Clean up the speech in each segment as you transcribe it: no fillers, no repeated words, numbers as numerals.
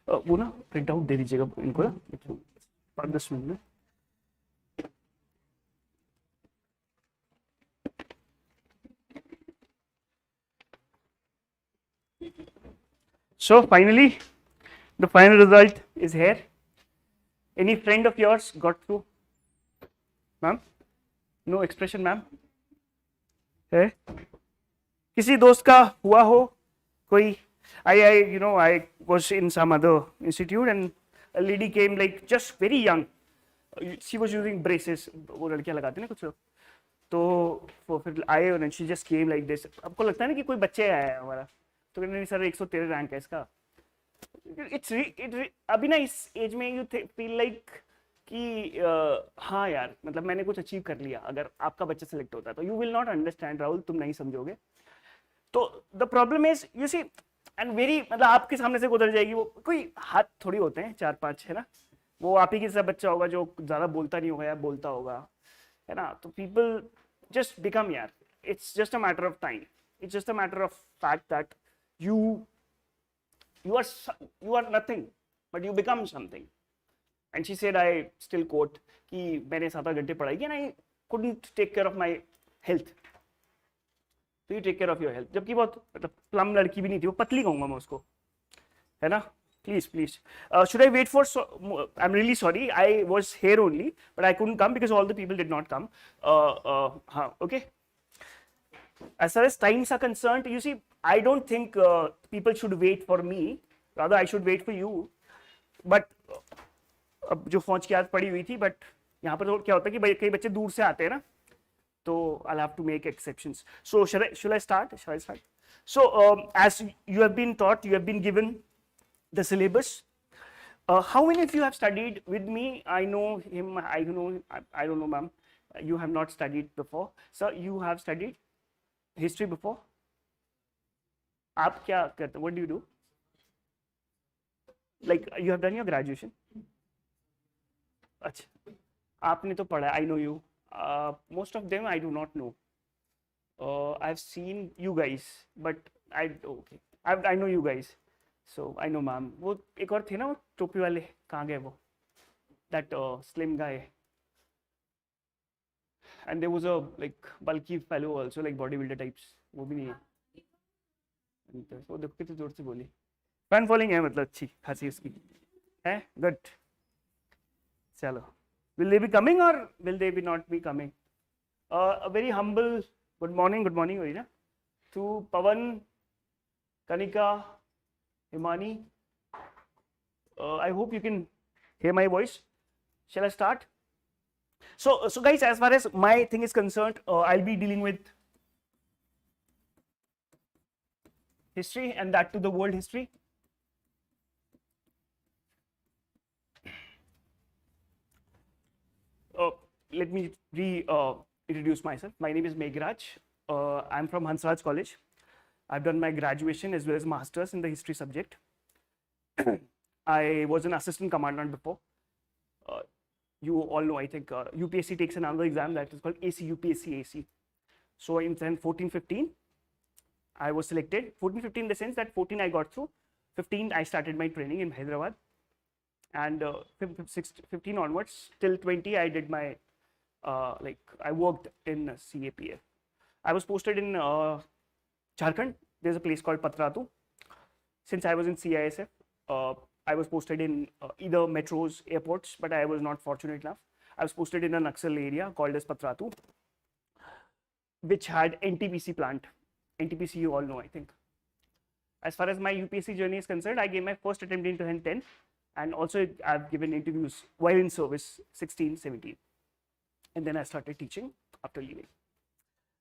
वो ना print out दे दीजिएगा इनको ना 5-10 मिनट में। So finally, the final result is here. Any friend of yours got through? Ma'am? No expression, ma'am? है? किसी दोस्त का हुआ हो कोई? I was in some other institute and a lady came like just very young. She was using braces. वो लड़कियां लगाती हैं ना कुछ लोग. तो वो फिर आए और she just came like this. आपको लगता है ना कि कोई बच्चे आया है हमारा? तो कहने नहीं सर 113 रैंक है इसका. अभी ना इस एज में यू फील लाइक कि हाँ यार मतलब मैंने कुछ अचीव कर लिया. अगर आपका बच्चा सेलेक्ट होता है तो you will not understand Rahul, तुम नहीं समझोगे. तो the problem is you see and very मतलब आपके सामने से गुजर जाएगी. वो कोई हाथ थोड़ी होते हैं 4-5 है ना. वो आप ही किसी बच्चा होगा जो ज्यादा बोलता नहीं होगा या बोलता होगा है ना. तो पीपल जस्ट बिकम यार. It's just a matter of time. It's just a matter of fact that you are nothing but you become something. And she said, I still quote कि मैंने 7 घंटे पढ़ाई and I couldn't take care of my health. So you take care of your health. जबकि बहुत मतलब plum लड़की भी नहीं थी, वो पतली कहूंगा मैं उसको, है ना. Please. Should I wait for? I'm really sorry. I was here only, but I couldn't come because all the people did not come. Okay. As far as times are concerned, you see, I don't think people should wait for me. Rather, I should wait for you. But अब जो फौज की आदत पड़ी हुई थी, but यहाँ पर तो क्या होता है कि कई बच्चे दूर से आते हैं ना, तो I'll have to make exceptions. So shall I start? So as you have been taught, you have been given the syllabus. How many of you have studied with me? I know him. I don't know, ma'am. You have not studied before. Sir, you have studied history before. आप क्या करते? What do you do? Like you have done your graduation. अच्छा, आपने तो पढ़ा. I know you. Most of them I do not know. I've seen you guys, but I know you guys. So I know ma'am. वो एक और थे ना वो टोपी वाले, कहाँ गए वो? That slim guy. And there was a like bulky fellow also, like bodybuilder types. वो भी नहीं है. वो देखो कितनी जोर से बोली. फैन फॉलोइंग है मतलब अच्छी खासी उसकी है. गुड. चलो. Will they be coming or will they be not be coming? A very humble good morning Varina, to Pavan, Kanika, Himani. I hope you can hear my voice. Shall I start? So guys, as far as my thing is concerned, I'll be dealing with history, and that to the world history. Let me introduce myself. My name is Meghraj. I'm from Hansraj College. I've done my graduation as well as masters in the history subject. I was an assistant commandant before. You all know, I think, UPSC takes another exam that is called AC, UPSC AC. So in 14-15, I was selected. 14-15 in the sense that 14 I got through. 15 I started my training in Hyderabad. And 15 onwards till 20 I did my I worked in CAPF. I was posted in Jharkhand. There's a place called Patratu. Since I was in CISF, I was posted in either metros, airports, but I was not fortunate enough. I was posted in a Naxal area called as Patratu, which had NTPC plant. NTPC you all know, I think. As far as my UPSC journey is concerned, I gave my first attempt in 2010, and also I've given interviews while in service 16, 17. And then I started teaching after leaving.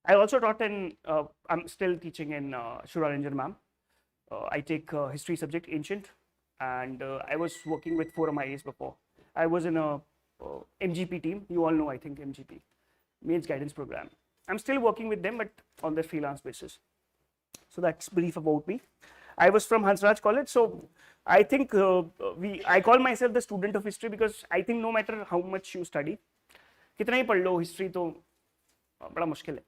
I also taught I'm still teaching in Shura Ranjan ma'am. I take history subject, ancient, and I was working with Forum IAS before. I was in a MGP team. You all know, I think, MGP, Mains Guidance Program. I'm still working with them, but on the freelance basis. So that's brief about me. I was from Hansraj College, so I think I call myself the student of history because I think no matter how much you study, कितना ही पढ़ लो history तो बड़ा मुश्किल है.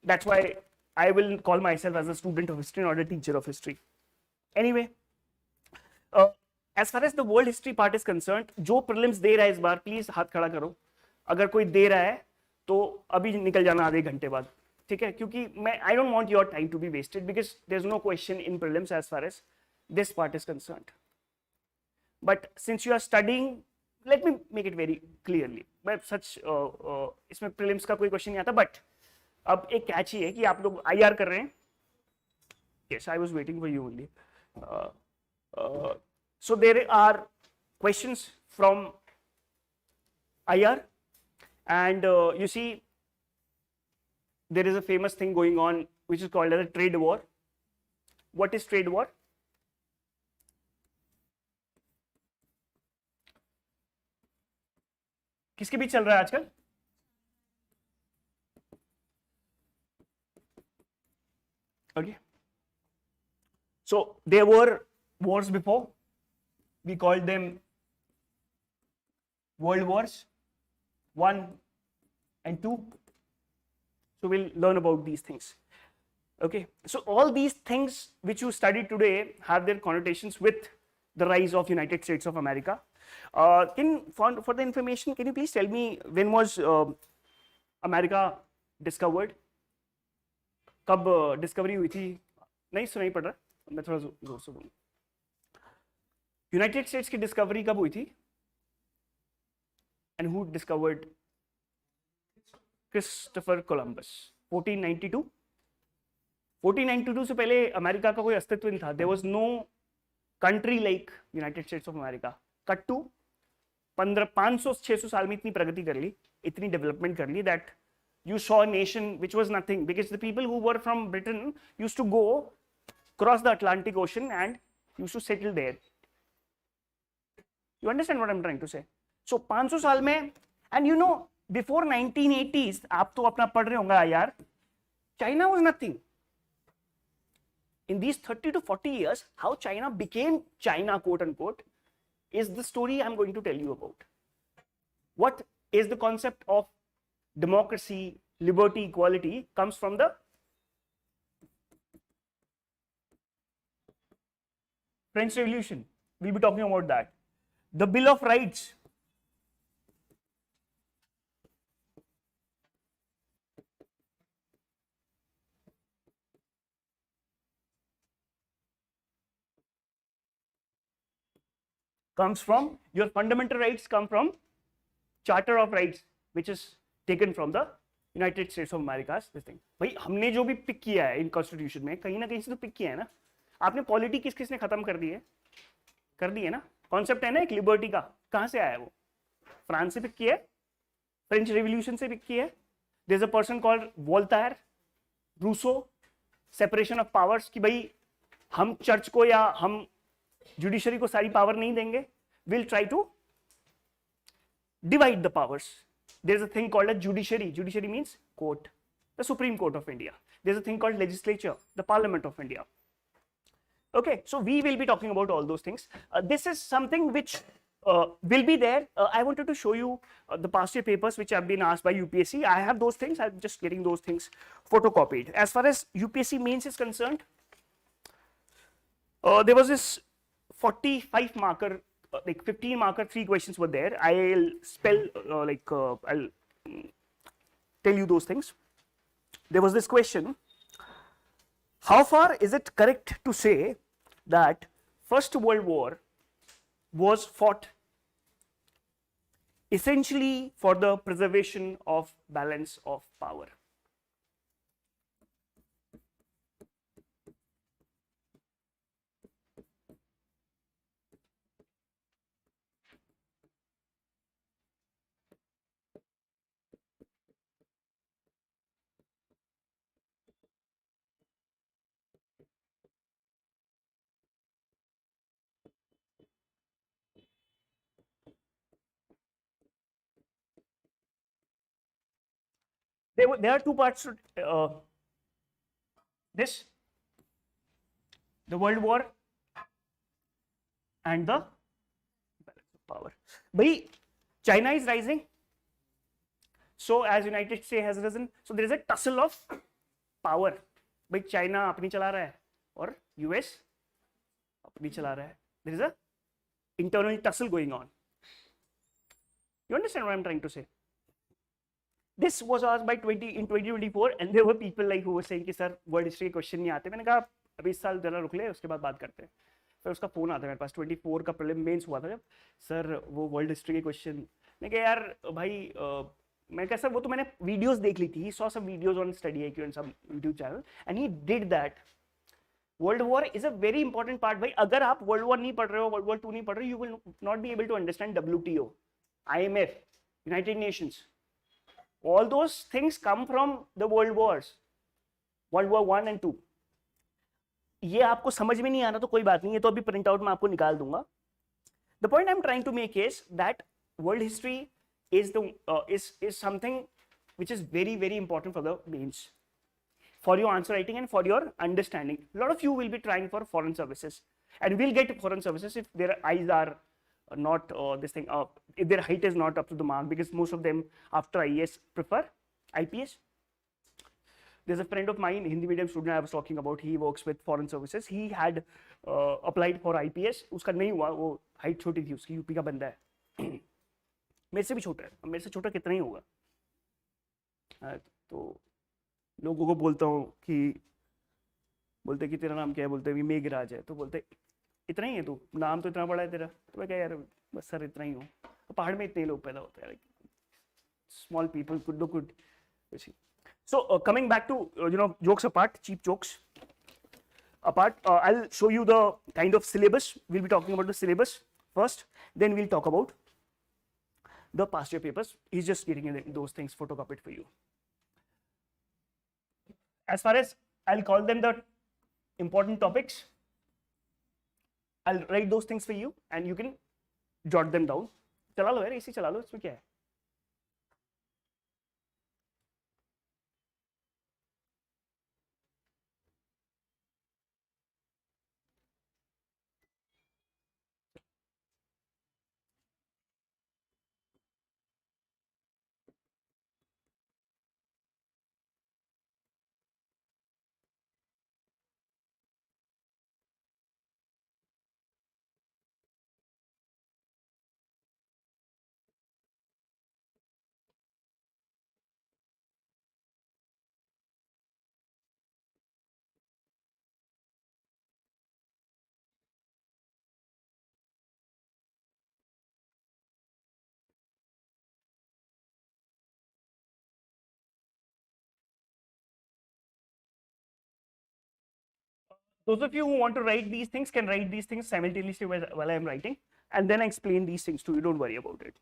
That's why I will call myself as a student of history, not a teacher of history. Anyway, as far as the world history part is concerned, जो prelims दे रहा है इस बार प्लीज हाथ खड़ा करो, अगर कोई दे रहा है तो अभी निकल जाना आधे घंटे बाद, ठीक है, क्योंकि मैं I don't want your time to be wasted because there is no question in prelims as far as this part is concerned. But since you are studying, let me make it very clearly, मैं सच इसमें prelims का कोई question नहीं आता, but अब एक catch ही है कि आप लोग आईआर कर रहे हैं. Yes, I was waiting for you only. So there are questions from IR, and you see there is a famous thing going on which is called as a trade war. What is trade war? किसके बीच चल रहा है आजकल? Okay. So there were wars before. We called them world wars 1 and 2. So we'll learn about these things. Okay, so all these things which you studied today have their connotations with the rise of United States of America. For the information, can you please tell me when was America discovered? कब discovery हुई थी? नहीं सुनाई पड़ रहा, मैं थोड़ा जोर से बोलूँ. यूनाइटेड स्टेट्स की डिस्कवरी कब हुई थी? And who discovered? Christopher Columbus, 1492. 1492 से पहले अमेरिका का कोई अस्तित्व नहीं था. There was no country like United States of America. Cut to 500-600 साल में इतनी प्रगति कर ली, इतनी डेवलपमेंट कर ली that you saw a nation which was nothing, because the people who were from Britain used to go cross the Atlantic Ocean and used to settle there. You understand what I'm trying to say? So 500 साल में, and you know before 1980s, आप तो अपना पढ़ रहे होंगे यार, China was nothing. In these 30 to 40 years, how China became China, quote unquote, is the story I'm going to tell you about. What is the concept of democracy, liberty, equality comes from the French Revolution. We'll be talking about that. The Bill of Rights. Comes from, your fundamental rights come from Charter of Rights, which is taken from the United States of America's this thing. भाई हमने जो भी pick किया है in constitution में, कहीं ना कहीं से तो पिक किया है ना. आपने पॉलिटी किस किसने खत्म कर दी है? कर दी है ना. कॉन्सेप्ट है ना एक लिबर्टी का, कहां से आया है वो? फ्रांस से पिक किया है, फ्रेंच रिवॉल्यूशन से पिक किया है. There is a person called Voltaire, Rousseau, separation of powers, कि भाई हम चर्च को या हम जुडिशरी को सारी पावर नहीं देंगे, will try to divide the powers. There is a thing called a judiciary. Judiciary means court, the Supreme Court of India. There is a thing called legislature, the Parliament of India. Okay, so we will be talking about all those things. This is something which will be there. I wanted to show you the past year papers which have been asked by UPSC. I have those things. I'm just getting those things photocopied. As far as UPSC mains is concerned, there was this 45 marker, like 15 marker, 3 questions were there. I'll spell I'll tell you those things. There was this question: how far is it correct to say that First World War was fought essentially for the preservation of balance of power? There are 2 parts to this: the World War and the balance of power. Bhai, China is rising, so as United States has risen, so there is a tussle of power. Bhai, China अपनी चला रहा है और US अपनी चला रहा है. There is a internal tussle going on. You understand what I'm trying to say? This was asked by 2024 and there were people like who were saying कि सर वर्ल्ड हिस्ट्री के क्वेश्चन नहीं आते. मैंने कहा अभी इस साल जरा रुक ले, उसके बाद बात करते हैं. फिर उसका फोन आता है मेरे पास, 24 का प्रीलिम मेंस हुआ था जब, सर वो वर्ल्ड हिस्ट्री के क्वेश्चन. मैं कहा यार भाई मैं कहा सर वो तो मैंने वीडियोस देख ली थी, saw some videos on Study IQ and some YouTube channel and he did that. World war is a very important part भाई. अगर आप वर्ल्ड वॉर नहीं पढ़ रहे हो, वर्ल्ड वॉर 2 नहीं पढ़ रहे हो, you will not be able to understand WTO, IMF, United Nations. All those things come from the world wars, World War 1 and 2. ये आपको समझ में नहीं आना तो कोई बात नहीं है, तो अभी प्रिंट आउट में आपको निकाल दूंगा. The point I'm trying to make is that world history is is something which is very very important for the mains, for your answer writing and for your understanding. A lot of you will be trying for foreign services and will get foreign services if their eyes are not this thing up, if their height is not up to the mark, because most of them after IAS prefer IPS. There's a friend of mine, Hindi medium student I was talking about, he works with foreign services. He had applied for IPS, उसका नहीं हुआ, वो height छोटी थी उसकी, UP का बंदा है. मेरे से भी छोटा है, मेरे से छोटा कितना ही होगा. तो लोगों को बोलता हूँ कि बोलते कि तेरा नाम क्या है, बोलते मेघराज है, तो बोलते इतना ही है तू, नाम तो इतना बड़ा है तेरा. तो मैं क्या यार बस सर इतना ही हूँ. तो पहाड़ में इतने लोग पैदा होते हैं, small people could do good. So coming back to jokes apart, cheap jokes apart, I'll show you the kind of syllabus. We'll be talking about the syllabus first, then we'll talk about the past year papers. He's just getting those things photocopied for you. As far as I'll call them the important topics, I'll write those things for you and you can jot them down. चला लो यार, इसी चला लो, इसमें क्या है. Those of you who want to write these things can write these things simultaneously while I am writing, and then I explain these things to you. Don't worry about it.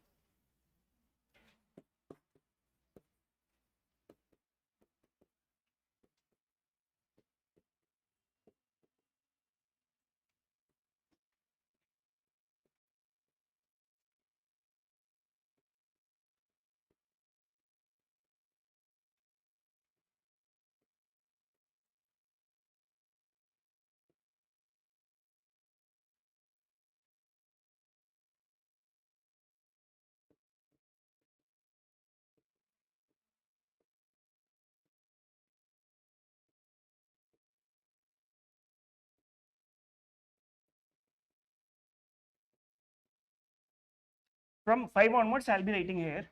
From 5 onwards, I'll be writing here.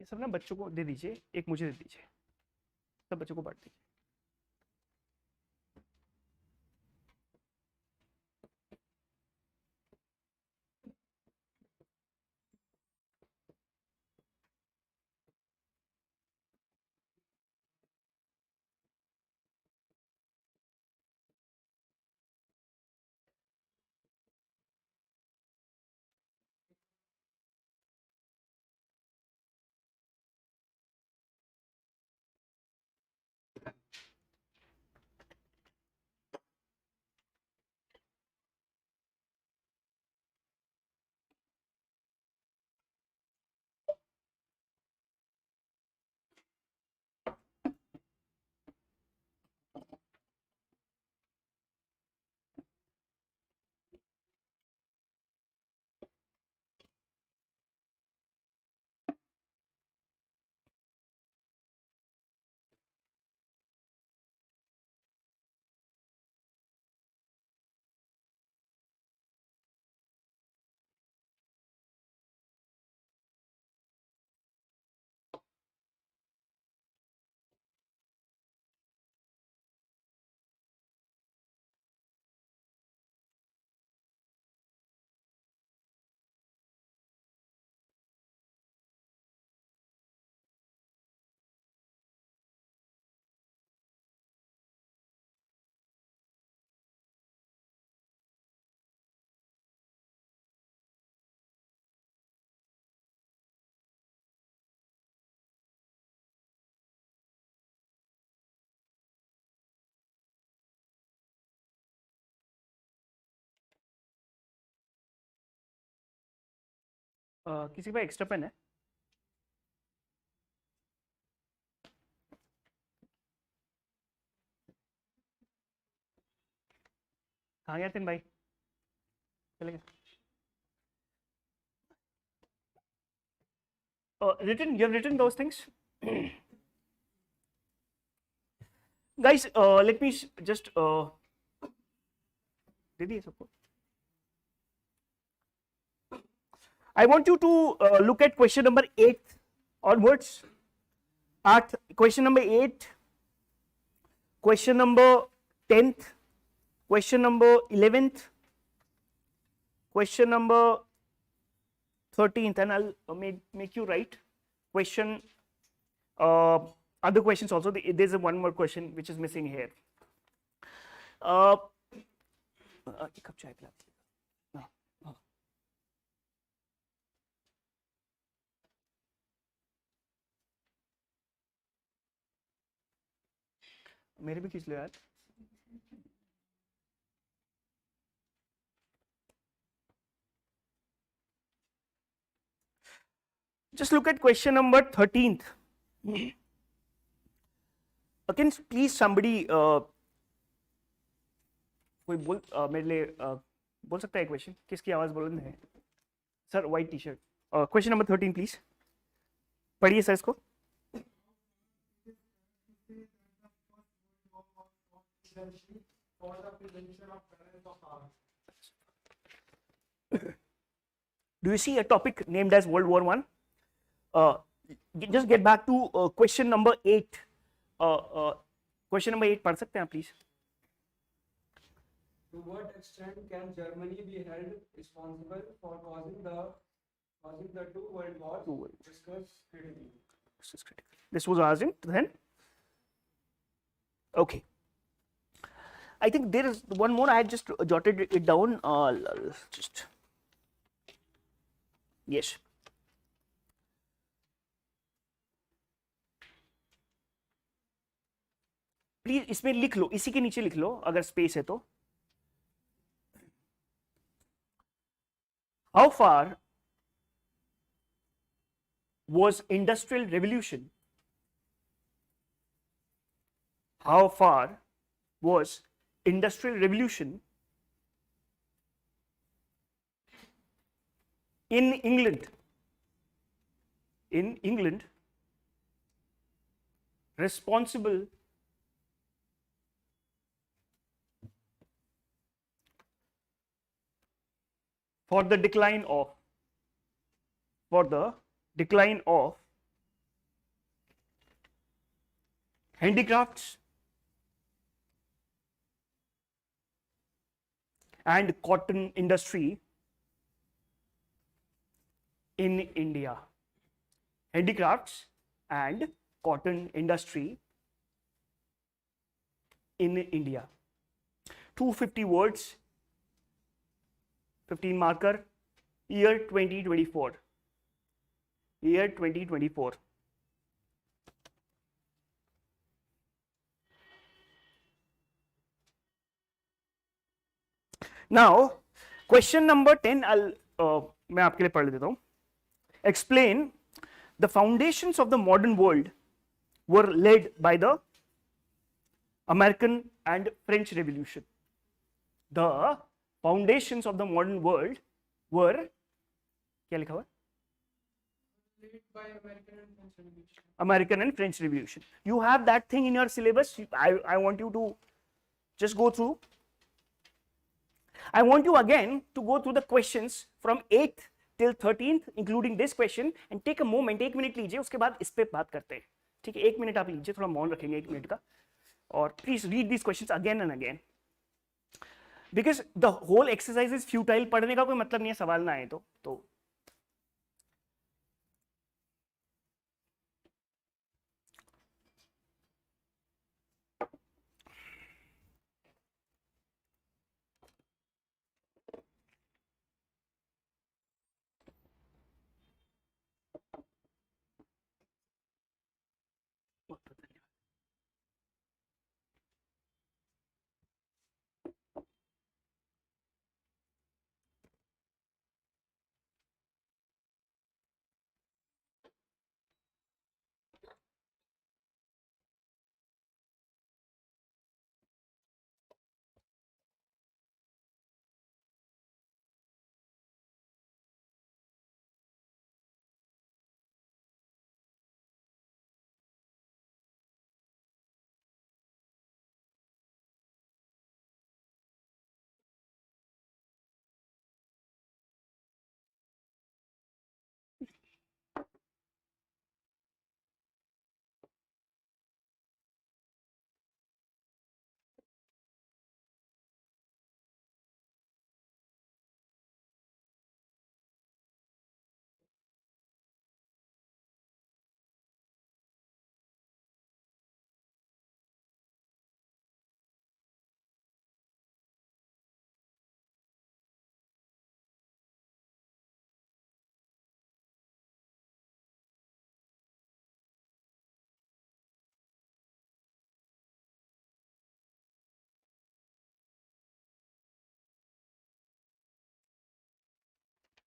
ये सब ना बच्चों को दे दीजिए, एक मुझे दे दीजिए, सब बच्चों को बांट दीजिए. किसी के पास एक्स्ट्रा पेन है? कहाँ गया तीन भाई? चले गए? Written, you have written those things? Guys, let me just did he support? I want you to look at question number 8 onwards. At question number 8, question number 10th, question number 11th, question number 13th, and I'll make you write question, other questions also. There's one more question which is missing here. एक cup चाय पिला दीजिएगा। मेरे भी खींच लो यार। Just look at question number 13th. Again, please somebody कोई बोल मेरे लिए बोल सकता है क्वेश्चन? किसकी आवाज बुलंद है? Sir white T shirt. Question number 13 please पढ़िए सर इसको। Do you see a topic named as World War One? Just get back to question number 8. Question number 8 पढ़ सकते हैं please? To what extent can Germany be held responsible for causing the two world wars discussed critically? This was asked then. Okay. I think there is one more. I had just jotted it down. Just yes. Please इसमें लिख लो, इसी के नीचे लिख लो अगर space है तो। How far was industrial revolution? How far was industrial revolution in England? In England, responsible for the decline of handicrafts and cotton industry in India. Handicrafts and cotton industry in India. 250 words, 15 marker, year 2024. Year 2024. Now, question number 10, मैं आपके लिए पढ़ देता हूँ. Explain the foundations of the modern world were led by the American and French Revolution. The foundations of the modern world were क्या लिखा हुआ? Led by American and French Revolution. American and French Revolution. You have that thing in your syllabus. I want you to just go through. I want you again to go through the questions from 8th till 13th, including this question, and take a moment, 1 minute लीजिए, उसके बाद इस पे बात करते हैं. ठीक है, 1 मिनट आप लीजिए, थोड़ा मौन रखेंगे 1 मिनट का, और please read these questions again and again, because the whole exercise is futile. पढ़ने का कोई मतलब नहीं है सवाल ना आए तो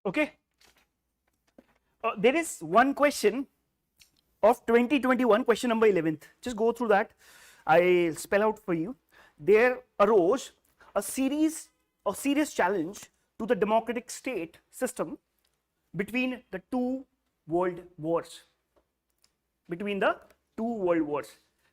Okay. There is one question of 2021, question number 11th. Just go through that. I'll spell out for you. There arose a serious challenge to the democratic state system between the two world wars. Between the two world wars.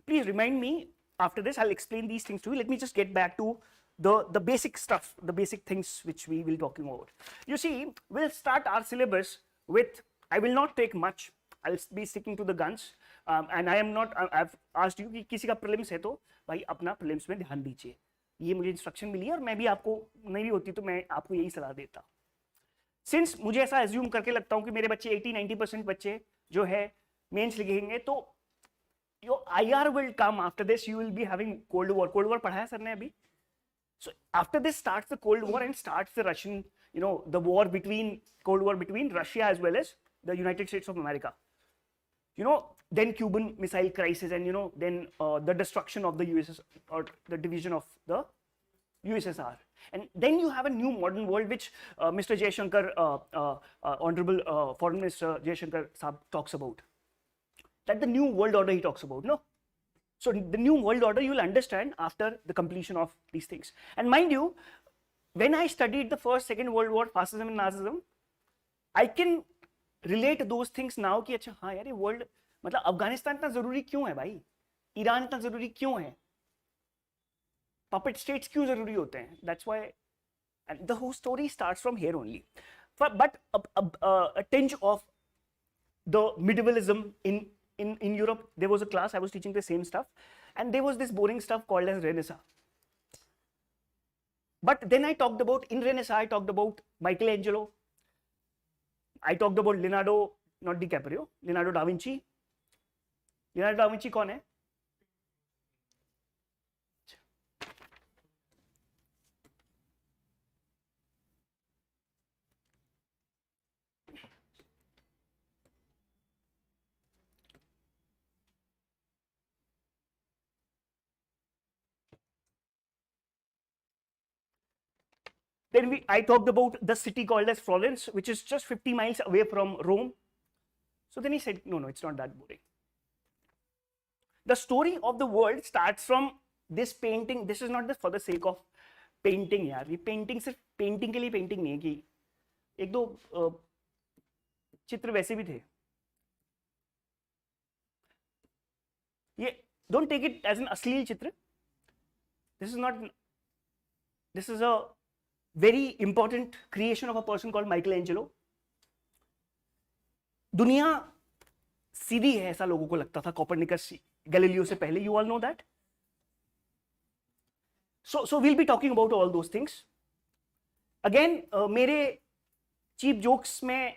Please remind me after this. I'll explain these things to you. Let me just get back to the basic stuff, the basic things which we will talking about. You see, we'll start our syllabus with, I will not take much. I'll be sticking to the guns. And I am not, I've asked you कि किसी का prelims है तो भाई अपना prelims में ध्यान दीजिए. ये मुझे इंस्ट्रक्शन मिली है और मैं भी आपको नहीं भी होती तो मैं आपको यही सलाह देता. सिंस मुझे ऐसा एज्यूम करके लगता हूँ कि मेरे बच्चे 80-90% बच्चे जो है मेंस लिखेंगे तो your IR will come after this. You will be having cold war. Cold war पढ़ा है सर ने अभी. So after this starts the Cold War and starts the Russian, the war between, Cold War between Russia as well as the United States of America. Then Cuban Missile Crisis and, then the destruction of the USSR or the division of the USSR. And then you have a new modern world which Mr. Jaishankar, Honorable Foreign Minister Jaishankar Saab talks about. That the new world order he talks about, no? So the new world order you will understand after the completion of these things. And mind you, when I studied the first, second world war, fascism and Nazism, I can relate those things now कि अच्छा हाँ यार ये world मतलब अफगानिस्तान इतना जरूरी क्यों है भाई? ईरान इतना जरूरी क्यों है? Puppet states क्यों जरूरी होते हैं? That's why, and the whole story starts from here only. But a tinge of the medievalism in Europe. There was a class I was teaching the same stuff, and there was this boring stuff called as Renaissance. But then I talked about, in Renaissance, I talked about Michelangelo. I talked about Leonardo, not DiCaprio, Leonardo da Vinci. Leonardo da Vinci कौन है? Then I talked about the city called as Florence, which is just 50 miles away from Rome. So then he said, no, it's not that boring. The story of the world starts from this painting. This is not just for the sake of painting यार. ये painting सिर्फ painting के लिए painting नहीं है कि एक दो चित्र वैसे भी थे. ये don't take it as an अश्लील चित्र. This is a very important creation of a person called Michelangelo. दुनिया सीधी है ऐसा लोगों को लगता था कोपर्निकस गैलीलियो से पहले. You all know that. So we'll be talking about all those things. Again, मेरे चीप जोक्स में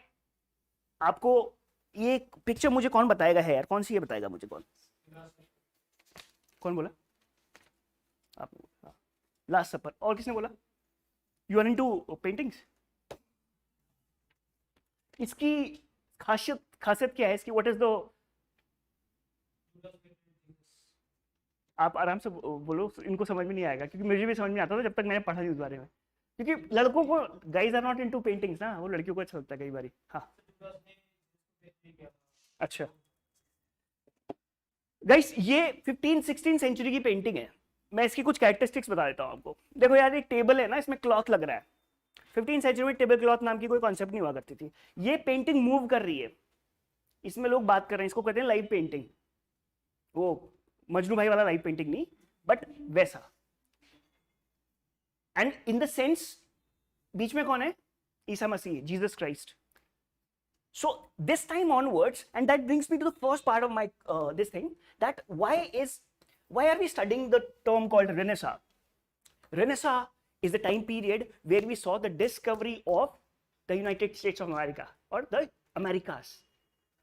आपको ये पिक्चर मुझे कौन बताएगा है यार? कौन सी ये बताएगा मुझे? कौन बोला? आप. लास्ट सपर. और किसने बोला? You are into paintings? इसकी खासियत क्या है इसकी? What is the? आप आराम से बोलो, इनको समझ में नहीं आएगा क्योंकि मुझे भी समझ में आता था जब तक मैंने पढ़ा नहीं उस बारे में. क्योंकि लड़कों को guys are not into paintings ना, वो लड़कियों को अच्छा लगता है कई बार. हाँ अच्छा गाइस, ये 15-16 सेंचुरी की पेंटिंग है. मैं इसकी कुछ कैरेक्टरिस्टिक्स बता देता हूँ आपको. देखो यार, एक टेबल है ना, इसमें क्लॉथ लग रहा है. 15 सेंचुरी में टेबल क्लॉथ नाम की कोई कॉन्सेप्ट नहीं हुआ करती थी. ये पेंटिंग मूव कर रही है, इसमें लोग बात कर रहे हैं, इसको कहते हैं लाइव पेंटिंग. वो मजनू भाई वाला लाइव पेंटिंग नहीं, बट वैसा. एंड इन द सेंस बीच में कौन है? Isa Masih, Jesus Christ. So this time onwards, and that brings me to the first part of my this thing, that why are we studying the term called Renaissance? Renaissance is the time period where we saw the discovery of the United States of America or the Americas,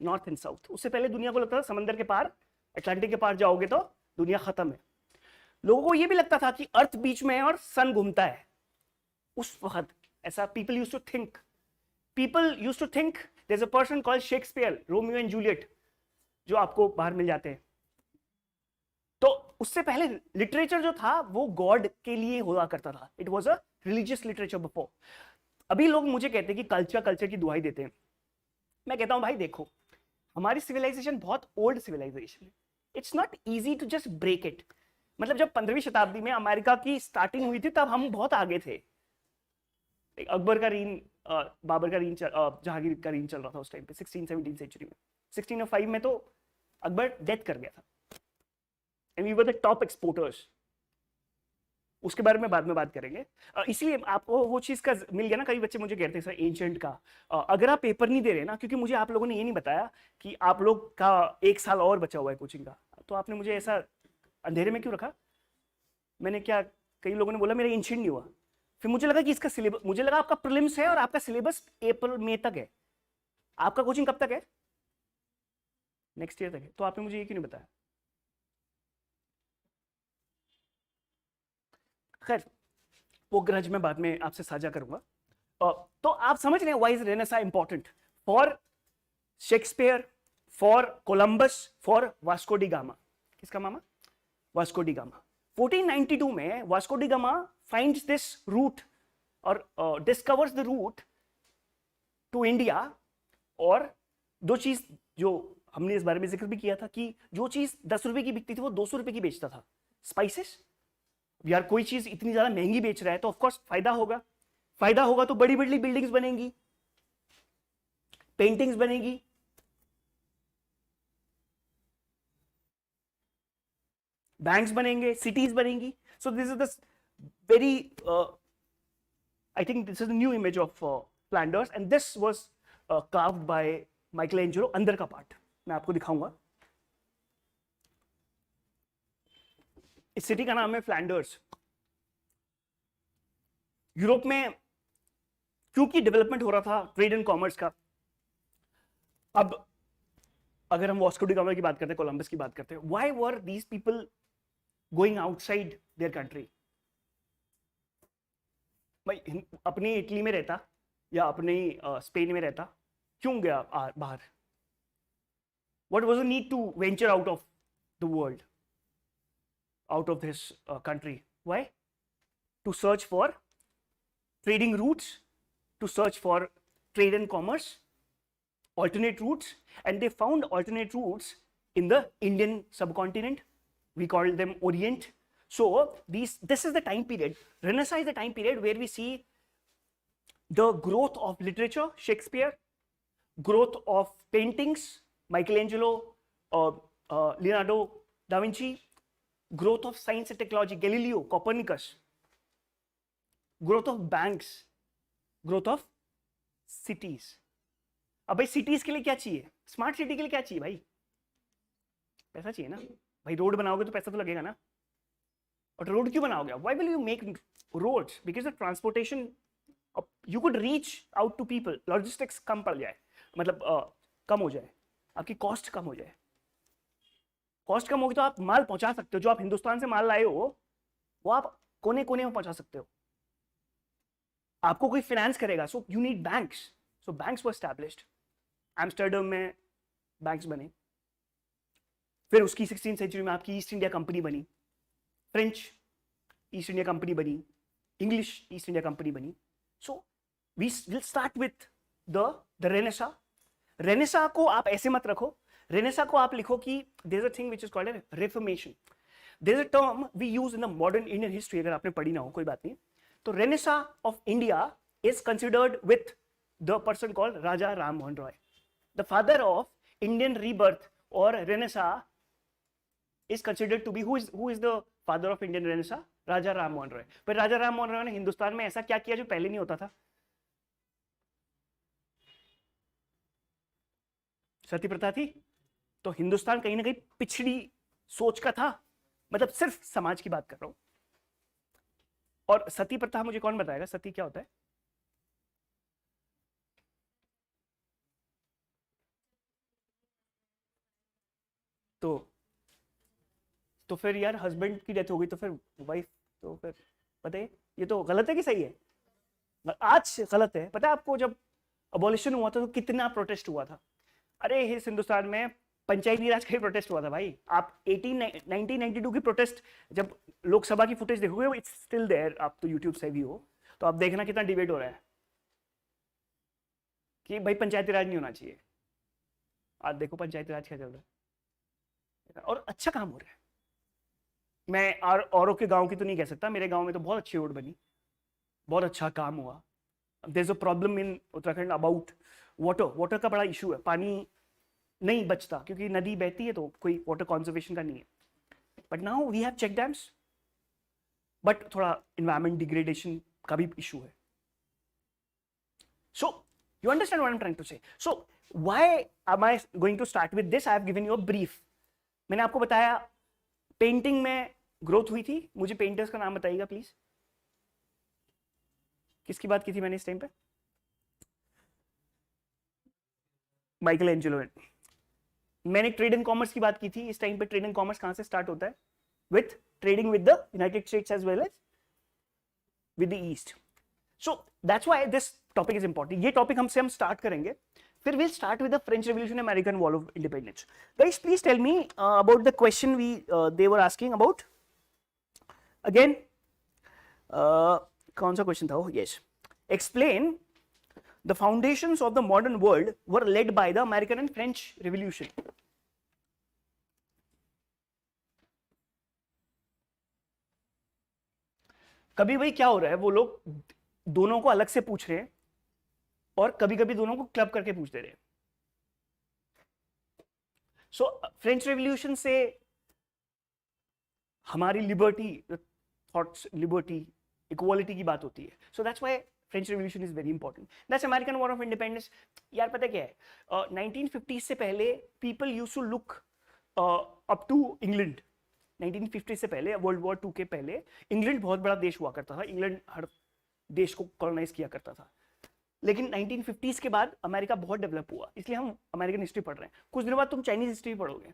North and South. उससे पहले दुनिया को लगता था समंदर के पार, Atlantic के पार जाओगे तो दुनिया खत्म है. लोगों को ये भी लगता था कि अर्थ बीच में है और सन घूमता है. उस वक्त ऐसा people used to think. People used to think there's a person called Shakespeare, Romeo and Juliet, जो आपको बाहर मिल जाते हैं. तो उससे पहले लिटरेचर जो था वो गॉड के लिए हुआ करता था. It was a religious literature before. अभी लोग मुझे कहते हैं कि कल्चर कल्चर की दुहाई देते हैं। मैं कहता हूं भाई देखो, हमारी सिविलाइजेशन बहुत ओल्ड सिविलाइजेशन है, it's not easy to just break it. मतलब जब 15वीं शताब्दी में अमेरिका की स्टार्टिंग हुई थी तब हम बहुत आगे थे। अकबर का रीन, बाबर का रीन, जहांगीर का रीन चल रहा था उस टाइम पे 16-17 सेंचुरी में। 1605 में तो अकबर डेथ कर गया था and we were the top exporters. उसके बारे में बाद में बात करेंगे। इसलिए आपको वो चीज का मिल गया ना। कई बच्चे मुझे कहते हैं सर एंशिएंट का, अगर आप पेपर नहीं दे रहे ना, क्योंकि मुझे आप लोगों ने ये नहीं बताया कि आप लोग का 1 साल और बचा हुआ है कोचिंग का, तो आपने मुझे ऐसा अंधेरे में क्यों रखा। मैंने क्या, कई लोगों ने बोला मेरा एंशिएंट नहीं हुआ, फिर मुझे लगा कि इसका सिलेबस, मुझे लगा आपका प्रीलिम्स है और आपका सिलेबस अप्रैल मई तक है, आपका कोचिंग कब तक है, नेक्स्ट ईयर तक है, तो आपने मुझे ये क्यों नहीं बताया। खैर वो ग्रज मैं बाद में आपसे साझा करूंगा। तो आप समझ रहे हैं why is renaissance important for Shakespeare, for Columbus, for Vasco da Gama. किसका मामा, वास्को डी गामा। 1492 में Vasco da Gama finds this route और discovers the route to India. और दो चीज जो हमने इस बारे में जिक्र भी किया था कि जो चीज 10 रुपए की बिकती थी वो 200 रुपए की बेचता था। स्पाइसेस, यार कोई चीज इतनी ज्यादा महंगी बेच रहा है तो ऑफकोर्स फायदा होगा, फायदा होगा तो बड़ी बड़ी बिल्डिंग्स बनेंगी, पेंटिंग्स बनेगी, बैंक्स बनेंगे, सिटीज बनेंगी। So this is the very I think this is the new image of Flanders and this was carved by Michelangelo. अंदर का पार्ट मैं आपको दिखाऊंगा। इस सिटी का नाम है फ्लैंडर्स। यूरोप में क्योंकि डेवलपमेंट हो रहा था ट्रेड एंड कॉमर्स का, अब अगर हम वास्को डी गामा की बात करते हैं, कोलंबस की बात करते हैं, why were these people going outside their country. भाई अपनी इटली में रहता या अपने स्पेन में रहता, क्यों गया बाहर। What was the need to venture out of the world, out of this country? Why? To search for trading routes, to search for trade and commerce, alternate routes, and they found alternate routes in the Indian subcontinent. We call them Orient. So this is the time period. Renaissance is the time period where we see the growth of literature, Shakespeare, growth of paintings, Michelangelo, Leonardo da Vinci, growth of science and technology, Galileo, Copernicus, growth of banks, growth of cities. अब भाई cities के लिए क्या चाहिए, smart city के लिए क्या चाहिए भाई, पैसा चाहिए ना भाई। रोड बनाओगे तो पैसा तो लगेगा ना, और रोड क्यों बनाओगे, why will you make roads, because the transportation you could reach out to people, logistics कम पड़ जाए, मतलब कम हो जाए, आपकी कॉस्ट कम हो जाए। कॉस्ट कम होगी तो आप माल पहुंचा सकते हो, जो आप हिंदुस्तान से माल लाए हो वो आप कोने कोने में पहुंचा सकते हो। आपको कोई फाइनेंस करेगा, so you need banks, so banks were established. Amsterdam में बैंक्स बने, फिर उसकी 16th सेंचुरी में आपकी ईस्ट इंडिया कंपनी बनी, फ्रेंच ईस्ट इंडिया कंपनी बनी, इंग्लिश ईस्ट इंडिया कंपनी बनी। So we will start with the Renaissance. Renaissance को आप ऐसे मत रखो, रेनेसा को आप लिखो कि there is a thing which is called a reformation. There is a term we use in the modern Indian history, अगर आपने पढ़ी ना हो कोई बात नहीं। तो renaissance of India is considered with the person called Raja Ram Mohan Roy, the father of Indian rebirth. और renaissance is considered to be who is the father of Indian renaissance, Raja Ram Mohan Roy. पर राजा राम मोहन रॉय ने हिंदुस्तान में ऐसा क्या किया जो पहले नहीं होता था, सती प्रथा थी। तो हिंदुस्तान कहीं ना कहीं पिछड़ी सोच का था, मतलब सिर्फ समाज की बात कर रहा हूं। और सती प्रथा मुझे कौन बताएगा, सती क्या होता है। तो फिर यार हस्बैंड की डेथ हो गई तो फिर वाइफ, तो फिर बताइए ये तो गलत है कि सही है। आज गलत है। पता है आपको जब अबॉलिशन हुआ था तो कितना प्रोटेस्ट हुआ था। अरे इस हिंदुस्तान में पंचायती राज का ही प्रोटेस्ट हुआ था भाई। आप 1992 की प्रोटेस्ट जब लोकसभा की फुटेज देखोगे, इट्स स्टिल देयर, आप तो यूट्यूब से भी हो तो आप देखना कितना डिबेट हो रहा है। कि भाई पंचायती राज नहीं होना चाहिए। आज देखो पंचायती राज क्या चल रहा है और अच्छा काम हो रहा है। मैं औरों के गांव की तो नहीं कह सकता, मेरे गांव में तो बहुत अच्छी रोड बनी, बहुत अच्छा काम हुआ। There is a problem in Uttarakhand about water का बड़ा इशू है, पानी नहीं बचता क्योंकि नदी बहती है तो कोई वाटर कंजर्वेशन का नहीं है। But now we have check dams, but थोड़ा इन्वायरमेंट डिग्रेडेशन का भी इशू है। सो you understand what I'm trying to say? So why am I going to start with this? I have given you a brief. मैंने आपको बताया painting में growth हुई थी। मुझे पेंटर्स का नाम बताइएगा प्लीज, किसकी बात की थी मैंने इस टाइम पे? माइकल एंजेलो ने। मैंने ट्रेड एंड कॉमर्स की बात की थी। इस टाइम पे ट्रेड एंड कॉमर्स कहां से स्टार्ट होता है? With trading with the United States as well as with the east. So that's why this topic is important. ये टॉपिक हम स्टार्ट करेंगे, फिर we'll start with the French Revolution, American War of Independence. Guys, please tell me about the question they were asking about. Again, कौन सा question था वो? Yes. Explain the foundations of the modern world were led by the American and French Revolution. कभी भाई क्या हो रहा है, वो लोग दोनों को अलग से पूछ रहे हैं और कभी कभी दोनों को क्लब करके पूछ दे रहे हैं। सो फ्रेंच रेवोल्यूशन से हमारी लिबर्टी, थॉट्स, लिबर्टी, इक्वालिटी की बात होती है। So that's why French revolution is very important. That's American war of independence. यार पता क्या है, 1950 से पहले people used to look up to England. 1950 से पहले, वर्ल्ड वॉर 2 के पहले इंग्लैंड बहुत बड़ा देश हुआ करता था। इंग्लैंड हर देश को कॉलोनाइज किया करता था। लेकिन 1950s के बाद अमेरिका बहुत डेवलप हुआ, इसलिए हम अमेरिकन हिस्ट्री पढ़ रहे हैं। कुछ दिनों बाद तुम चाइनीज हिस्ट्री पढ़ोगे,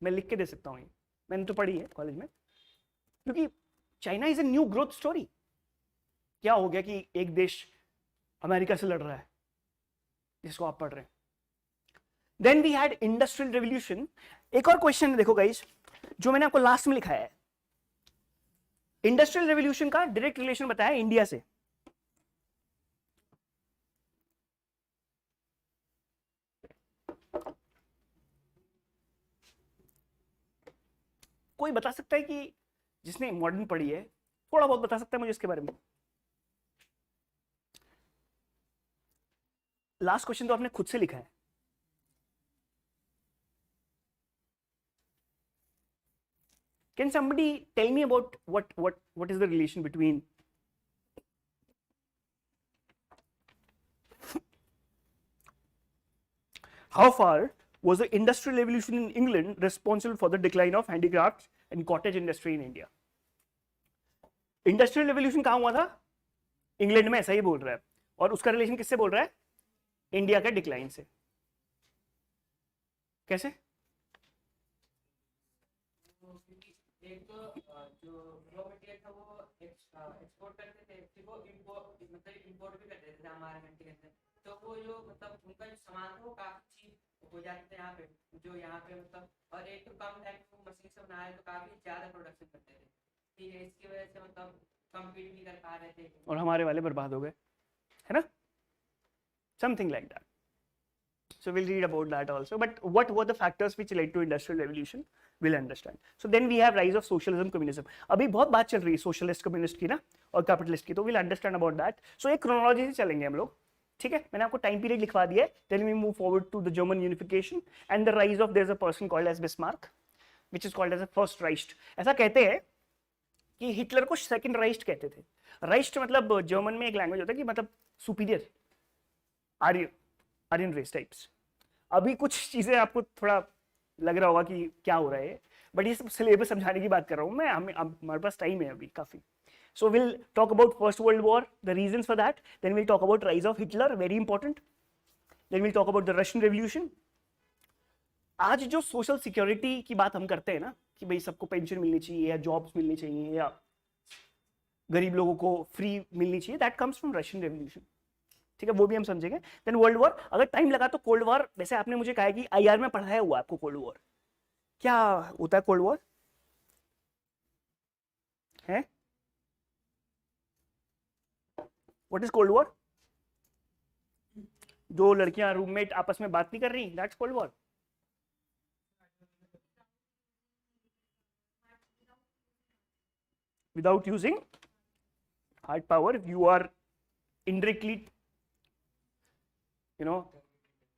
मैं लिख के दे सकता हूँ, मैंने तो पढ़ी है कॉलेज में। क्योंकि China is a new growth story. क्या हो गया कि एक देश अमेरिका से लड़ रहा है, जिसको आप पढ़ रहे हैं। Then we had industrial revolution. एक और क्वेश्चन देखो गाइस, जो मैंने आपको लास्ट में लिखा है। इंडस्ट्रियल रेवोल्यूशन का डायरेक्ट रिलेशन बताया इंडिया से। कोई बता सकता है कि जिसने मॉडर्न पढ़ी है, थोड़ा बहुत बता सकता है मुझे इसके बारे में? लास्ट क्वेश्चन तो आपने खुद से लिखा है। Can somebody tell me about what is the relation between how far was the industrial revolution in England responsible for the decline of handicrafts and cottage industry in India? Industrial revolution कहां हुआ था? England में, ऐसा ही बोल रहा है। और उसका रिलेशन किससे बोल रहा है? इंडिया के डिक्लाइन से। कैसे? एक तो जो रॉ मटेरियल था वो एक्सपोर्ट करते थे, फिर वो इंपोर्ट भी करते थे हमारे कंट्री के अंदर। तो वो जो मतलब उनका जो सामान था वो काफी चीप हो जाते थे यहाँ पे, जो यहाँ पे मतलब, और एक तो कम टाइम में मशीन से बनाया तो काफी ज्यादा प्रोडक्शन करते थे। ठीक है, इसकी वजह से मतलब कम्पीट नहीं कर पा रहे थे और हमारे वाले बर्बाद हो गए, है ना? Something like that. So we'll read about that also. But what were the factors which led to industrial revolution? We'll understand. So then we have rise of socialism, communism. अभी बहुत बात चल रही है सोशलिस्ट, कम्युनिस्ट की ना, और capitalist की, तो we'll understand about that. So एक क्रोनोलॉजी से चलेंगे हम लोग, ठीक है? मैंने आपको टाइम पीरियड लिखवा दिया है. Then we move forward to the German unification and the rise of, there's a person called as Bismarck, which is called as a first Reich. ऐसा कहते हैं कि हिटलर को सेकंड राइस्ट कहते थे। राइस्ट मतलब जर्मन में एक लैंग्वेज होता है कि मतलब सुपीरियर, आर्यन रेस टाइप्स। अभी कुछ चीजें आपको थोड़ा लग रहा होगा कि क्या हो रहा है, बट ये सब सिलेबस समझाने की बात कर रहा हूँ मैं। हमारे पास टाइम है अभी काफी। So will talk about first world war, the reasons for that, then will talk about rise of Hitler, very important, then will talk about the Russian revolution. आज जो सोशल सिक्योरिटी की बात हम करते हैं ना, कि भाई सबको पेंशन मिलनी चाहिए या जॉब्स मिलनी चाहिए या गरीब लोगों को फ्री मिलनी चाहिए, that comes from Russian revolution, ठीक है? वो भी हम समझेंगे। देन वर्ल्ड वॉर, अगर टाइम लगा तो कोल्ड वॉर, वैसे आपने मुझे कहा है कि आईआर में पढ़ाया हुआ आपको कोल्ड वॉर, क्या होता है कोल्ड वॉर है? What is cold war? जो लड़कियां रूममेट आपस में बात नहीं कर रही, that's cold war. Without using hard power, you are indirectly,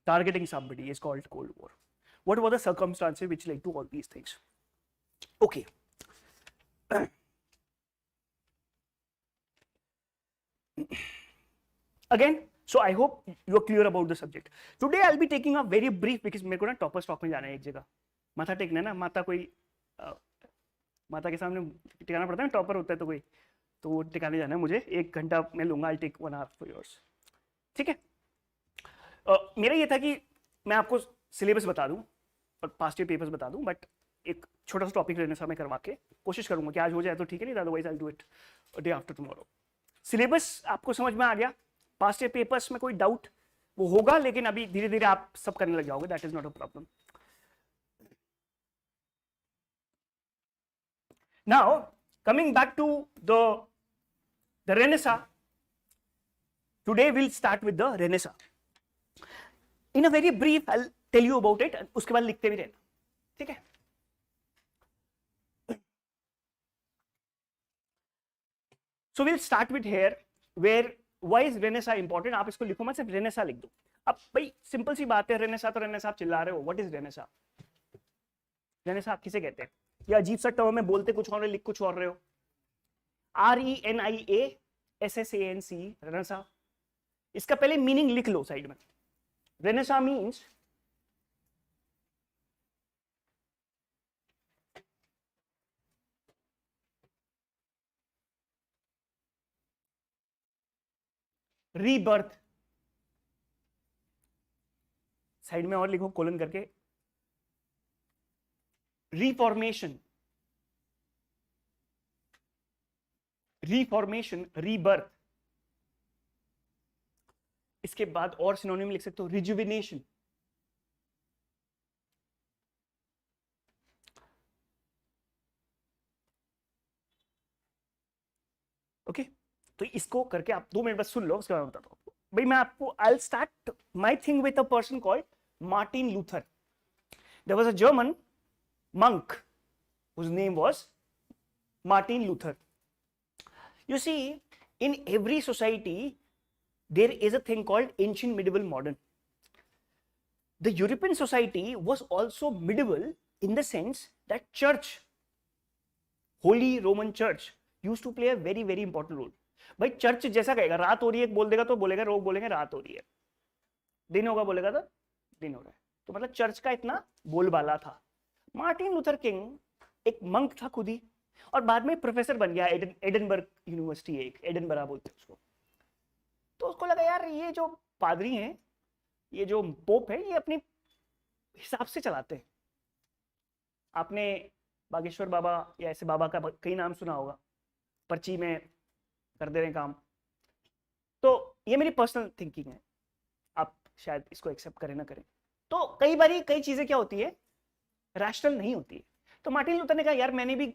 targeting somebody is called Cold War. What were the circumstances which led to all these things? Okay. Again, so I hope you are clear about the subject. Today I'll be taking a very brief, because मेरे को ना topper stock में जाना है एक जगह, माथा टेकना है ना, माता के सामने टिकाना पड़ता है ना, टॉपर होता है तो कोई, तो वो टिकाने जाना है मुझे, 1 घंटा मैं लूंगा, I'll take 1 hour for yours. ठीक है. मेरा ये था कि मैं आपको सिलेबस बता दूं और पास्ट ईयर पेपर्स बता दूं, बट एक छोटा सा टॉपिक रहने से मैं करवा के कोशिश करूंगा कि आज हो जाए तो ठीक है, नहीं otherwise I do it day after tomorrow. Syllabus आपको समझ में आ गया? पास्ट ईयर पेपर्स में कोई डाउट वो होगा, लेकिन अभी धीरे धीरे आप सब करने लग जाओगे, that is not a problem. Now, coming back to the Renaissance, today we'll start with the Renaissance. In a very brief, I'll tell you about it, उसके बाद लिखते भी रहना, ठीक है? So we'll start with here, where why is Renaissance important? आप इसको लिखो मत, सिर्फ Renaissance लिख दो. अब भाई सिंपल सी बात है, Renaissance तो Renaissance आप चिल्ला रहे हो, what is Renaissance? Renaissance किसे कहते हैं? या अजीब सा टर्म है, बोलते कुछ और लिख कुछ और रहे हो. RENIASSANC, Renaissance. इसका पहले मीनिंग लिख लो साइड में. Renaissance means rebirth. साइड में और लिखो कोलन करके, reformation, rebirth. इसके बाद और सिनोनिम लिख सकते हो, rejuvenation. ओके, तो इसको करके आप 2 मिनट बस सुन लो, उसके बाद बताता हूं. भाई मैं आपको, I'll start my thing with a person called Martin Luther. There was a German monk whose name was Martin Luther. You see, in every society there is a thing called ancient, medieval, modern. The European society was also medieval in the sense that church, Holy Roman Church, used to play a very very important role. भाई church जैसा कहेगा, रात हो रही है बोल देगा तो बोलेगा, लोग बोलेंगे रात हो रही है, दिन होगा बोलेगा तो दिन हो रहा है. तो मतलब चर्च का इतना बोलबाला था. मार्टिन लूथर किंग एक मंक था खुद ही, और बाद में प्रोफेसर बन गया एडनबर्ग यूनिवर्सिटी, एक एडनबरा बोलते हैं उसको. तो उसको लगा यार ये जो पादरी हैं, ये जो पोप है, ये अपने हिसाब से चलाते हैं. आपने बागेश्वर बाबा या ऐसे बाबा का कई नाम सुना होगा, पर्ची में कर दे रहे हैं काम. तो ये मेरी पर्सनल थिंकिंग है, आप शायद इसको एक्सेप्ट करें ना करें. तो कई बारी कई चीजें क्या होती है, रैशनल नहीं होती है. तो मार्टिन लूथर ने कहा यार मैंने भी,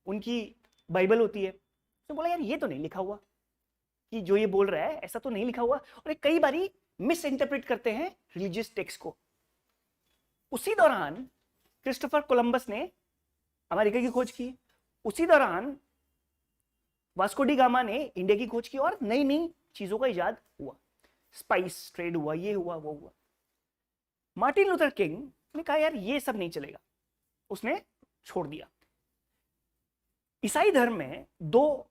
उनकी बाइबल होती है, तो बोला यार ये तो नहीं लिखा हुआ कि जो ये बोल रहा है ऐसा तो नहीं लिखा हुआ. और कई बारी मिस इंटरप्रेट करते हैं रिलीजियस टेक्स्ट को. उसी दौरान क्रिस्टोफर कोलंबस ने अमेरिका की खोज की, उसी दौरान वास्को डी गामा ने इंडिया की खोज की, और नई नई चीजों का इजाद हुआ, स्पाइस ट्रेड हुआ, ये हुआ वो हुआ. मार्टिन लूथर किंग ने कहा यार ये सब नहीं चलेगा, उसने छोड़ दिया. ईसाई धर्म में 2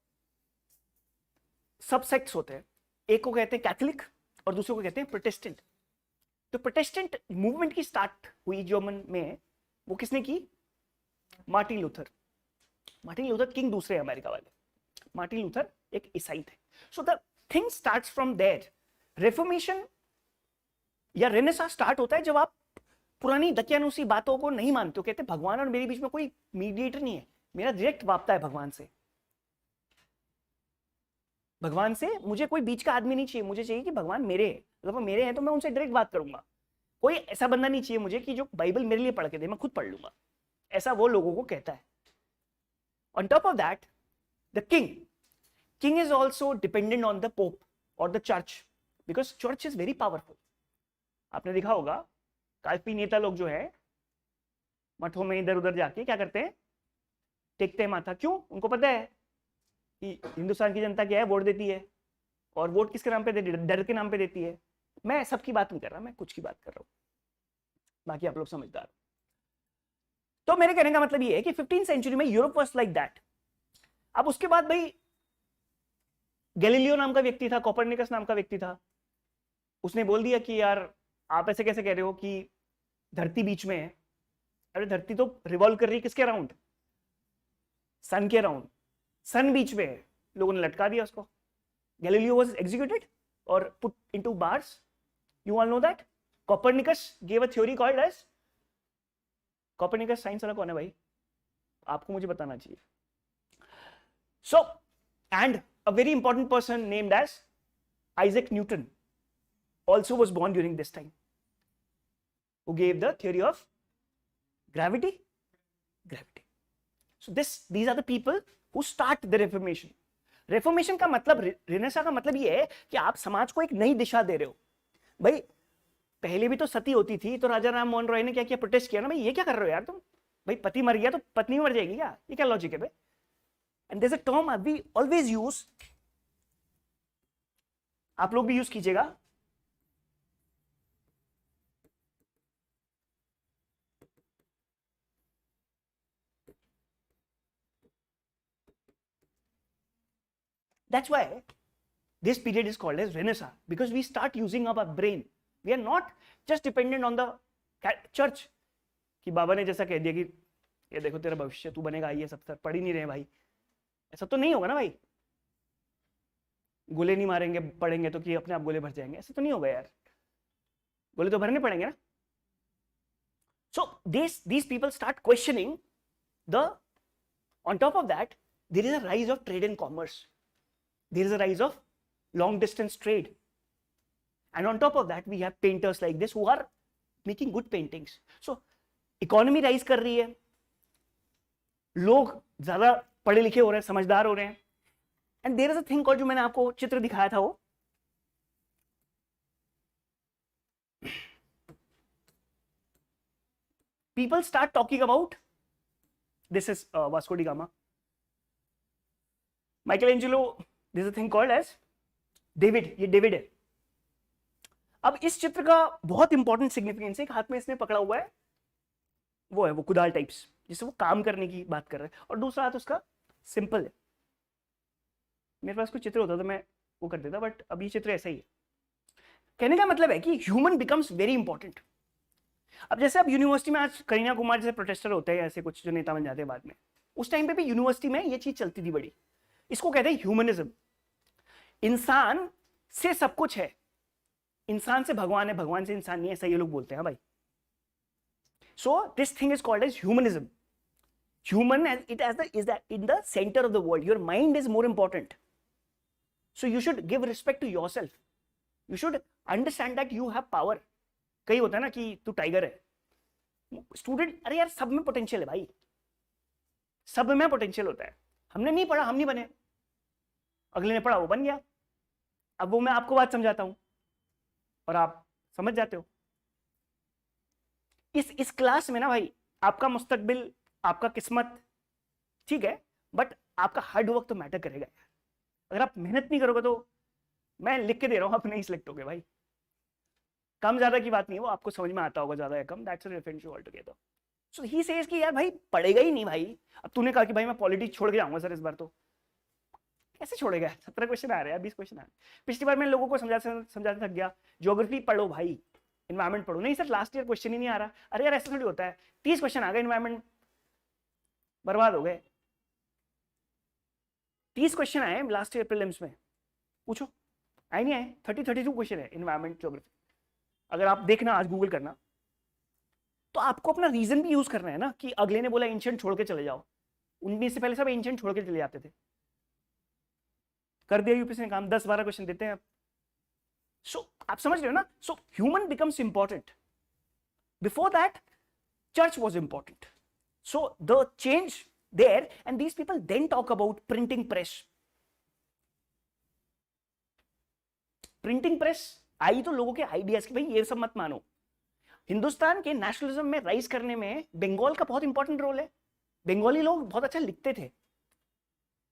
सबसेक्ट्स होते हैं, एक को कहते हैं कैथोलिक और दूसरे को कहते हैं प्रोटेस्टेंट. तो प्रोटेस्टेंट मूवमेंट की स्टार्ट हुई जर्मन में, वो किसने की? Martin Luther. Martin Luther King दूसरे अमेरिका वाले, मार्टिन लूथर एक ईसाई थे. So the thing starts from there. Reformation या रेनेसांस स्टार्ट होता है जब आप पुरानी दकियानुसी बातों को नहीं मानते हो. कहते भगवान और मेरे बीच में कोई मीडिएटर नहीं है, मेरा डायरेक्ट वास्ता है भगवान से. भगवान से मुझे कोई बीच का आदमी नहीं चाहिए, मुझे चाहिए कि भगवान मेरे हैं, अगर वो मेरे हैं तो मैं उनसे डायरेक्ट बात करूंगा. कोई ऐसा बंदा नहीं चाहिए मुझे कि जो बाइबल मेरे लिए पढ़ के दे, मैं खुद पढ़ लूंगा. ऐसा वो लोगों को कहता है. On top of that the king king is also dependent on the pope or the church because church is very powerful. आपने देखा होगा काफी नेता लोग जो है मठों में इधर उधर जाके क्या करते हैं, टेकते हैं माथा। क्यों? उनको पता है कि हिंदुस्तान की जनता क्या है, वोट देती है, और वोट किसके नाम पे देती है? डर के नाम पे देती है। मैं सबकी बात नहीं कर रहा, मैं कुछ की बात कर रहा हूं, बाकी आप लोग समझदार। तो मेरे कहने का मतलब ये है कि 15th सेंचुरी में यूरोप वाज लाइक दैट। अब उसके बाद भाई गैलीलियो नाम का व्यक्ति था, कोपरनिकस नाम का व्यक्ति था, उसने बोल दिया कि यार आप ऐसे कैसे कह रहे हो कि धरती बीच में है। अरे धरती तो रिवॉल्व कर रही है किसके अराउंड? सन के अराउंड। सन बीच में है, लोगों ने लटका दिया उसको। गैलीलियो वाज एग्जीक्यूटेड और put into bars. You all know that Copernicus gave a theory called as, Copernicus science वाला कौन है भाई? आपको मुझे बताना चाहिए। So and a very important person named as Isaac Newton also was born during this time, who gave the theory of gravity. So these are the people who start the Reformation. Reformation का मतलब, Renaissance का मतलब ये है कि आप समाज को एक नई दिशा दे रहे हो। भाई पहले भी तो सती होती थी, तो राजा राम मोहन रॉय ने क्या किया? प्रोटेस्ट किया ना, भाई ये क्या कर रहे हो यार तुम? भाई पति मर गया तो पत्नी मर जाएगी क्या? ये क्या लॉजिक है भाई? And there's a term we always use, आप लोग भी यूज कीजिएगा, that's why this period is called as Renaissance, because we start using our brain. We are not just dependent on the church कि बाबा ने जैसा कह दिया कि ये देखो तेरा भविष्य, तू बनेगा IAS अफसर। पढ़ ही नहीं रहे भाई, ऐसा तो नहीं होगा ना भाई। गोले नहीं मारेंगे पढ़ेंगे तो कि अपने आप गोले भर जाएंगे, ऐसा तो नहीं होगा यार, गोले तो भरने पड़ेंगे ना। सो these people start questioning the, on top of that there is a rise of trade and commerce, there is a rise of long distance trade, and on top of that we have painters like this who are making good paintings. So economy rise कर रही है, लोग ज्यादा पढ़े लिखे हो रहे हैं, समझदार हो रहे हैं। And there is a thing called, जो मैंने आपको चित्र दिखाया था वो, people start talking about, this is Vasco da Gama, Michelangelo, this is a thing called as David, ये डेविड है। अब इस चित्र का बहुत इंपॉर्टेंट सिग्निफिकेंस है, एक हाथ में इसने पकड़ा हुआ है, वो है वो कुदाल टाइप्स, जिससे वो काम करने की बात कर रहा है, और दूसरा हाथ उसका सिंपल है। मेरे पास कोई चित्र होता तो मैं वो कर देता, बट अब ये चित्र ऐसा ही है। कहने का मतलब है कि ह्यूमन बिकम्स वेरी इंपॉर्टेंट। अब जैसे अब यूनिवर्सिटी में आज करीना कुमार जैसे प्रोटेस्टर होते हैं, ऐसे कुछ जो नेता बन जाते हैं बाद में, उस टाइम पे भी यूनिवर्सिटी में ये चीज चलती थी बड़ी। इसको कहते हैं ह्यूमनिज्म। इंसान से सब कुछ है, इंसान से भगवान है, भगवान से इंसान नहीं है, ऐसा ये लोग बोलते हैं भाई। So this thing is called as humanism. Human as it as the is that in the center of the world. Your mind is more important. So you should give respect to yourself. You should understand that you have power. कई होता है ना कि तू tiger है, student, अरे यार सब में पोटेंशियल है भाई, सब में पोटेंशियल होता है। हमने नहीं पढ़ा, हम नहीं बने, अगले ने पढ़ा वो बन गया। अब वो मैं आपको बात समझाता हूं और आप समझ जाते हो। इस क्लास में ना भाई आपका मुस्तकबिल, आपका किस्मत ठीक है, बट आपका हार्ड वर्क तो मैटर करेगा यार। अगर आप मेहनत नहीं करोगे तो मैं लिख के दे रहा हूं, आप नहीं सिलेक्ट होगे भाई। कम ज्यादा की बात नहीं है, वो आपको समझ में आता होगा, ज्यादा या कम, that's a different all together. So he says कि यार भाई पढ़ेगा ही नहीं भाई। अब तूने कहा कि भाई मैं पॉलिटिक्स छोड़ के जाऊंगा सर इस बार, तो कैसे छोड़ेगा? 17 क्वेश्चन आ रहे हैं, 20 क्वेश्चन आ रहे हैं। पिछली बार मैं लोगों को समझाते थक गया, ज्योग्राफी पढ़ो भाई, एनवायरमेंट पढ़ो। नहीं सर लास्ट ईयर क्वेश्चन ही नहीं आ रहा। अरे यार ऐसा थोड़ी होता है, 30 क्वेश्चन आ गए, एनवायरमेंट बर्बाद हो गए। 30 क्वेश्चन आए लास्ट ईयर प्रीलिम्स में, पूछो आए नहीं आए? 32 क्वेश्चन है एनवायरमेंट ज्योग्राफी। अगर आप देखना, आज गूगल करना, तो आपको अपना रीजन भी यूज करना है ना, कि अगले ने बोला एंशिएंट छोड़ के चले जाओ, 19 से पहले सब एंशिएंट छोड़ के चले जाते थे। कर दिया यूपीएससी ने काम, 10-12 क्वेश्चन देते हैं। सो आप समझ रहे हो ना? So human becomes important. Before that church was important. So the change there, and these people then talk about printing press. Printing press आई तो लोगों के आइडियाज की, भाई ये सब मत मानो। हिंदुस्तान के नेशनलिज्म में राइज करने में बंगाल का बहुत इंपॉर्टेंट रोल है। बंगाली लोग बहुत अच्छा लिखते थे।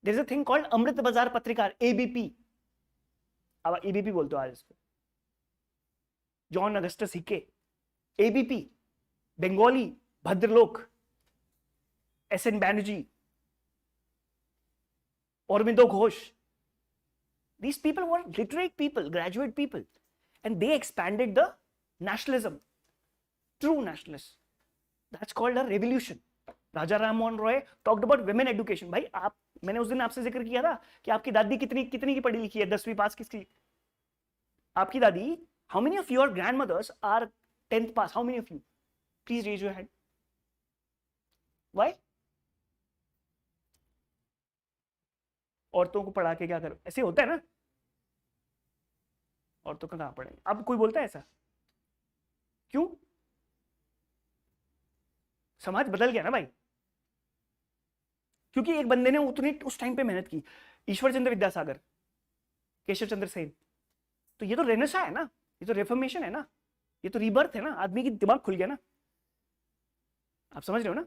There is a thing called Amrit Bazar Patrika, ABP. अब एबीपी बोलते हो आज इसको, John Augustus Hicky, ABP, Bengali, bhadralok, S N Banerjee, Aurobindo Ghosh. These people were literate people, graduate people, and they expanded the nationalism, true nationalists. That's called a revolution. Raja Ram Mohan Roy talked about women education. भाई आप, मैंने उस दिन आपसे जिक्र किया था कि आपकी दादी कितनी की पढ़ी लिखी है, 10वीं पास किसकी? आपकी दादी, how many of your grandmothers are 10th pass? How many of you? Please raise your hand. Why? औरतों को पढ़ा के क्या करो, ऐसे होता है ना, औरतों का कहां पढ़ेंगे? अब कोई बोलता है ऐसा? क्यों? समाज बदल गया ना भाई, क्योंकि एक बंदे ने उतनी उस टाइम पे मेहनत की, ईश्वर चंद्र विद्यासागर, केशव चंद्र सेन। तो ये तो रेनेसा है ना, ये तो रिफॉर्मेशन है ना, ये तो रीबर्थ है ना, आदमी की दिमाग खुल गया ना, आप समझ रहे हो ना?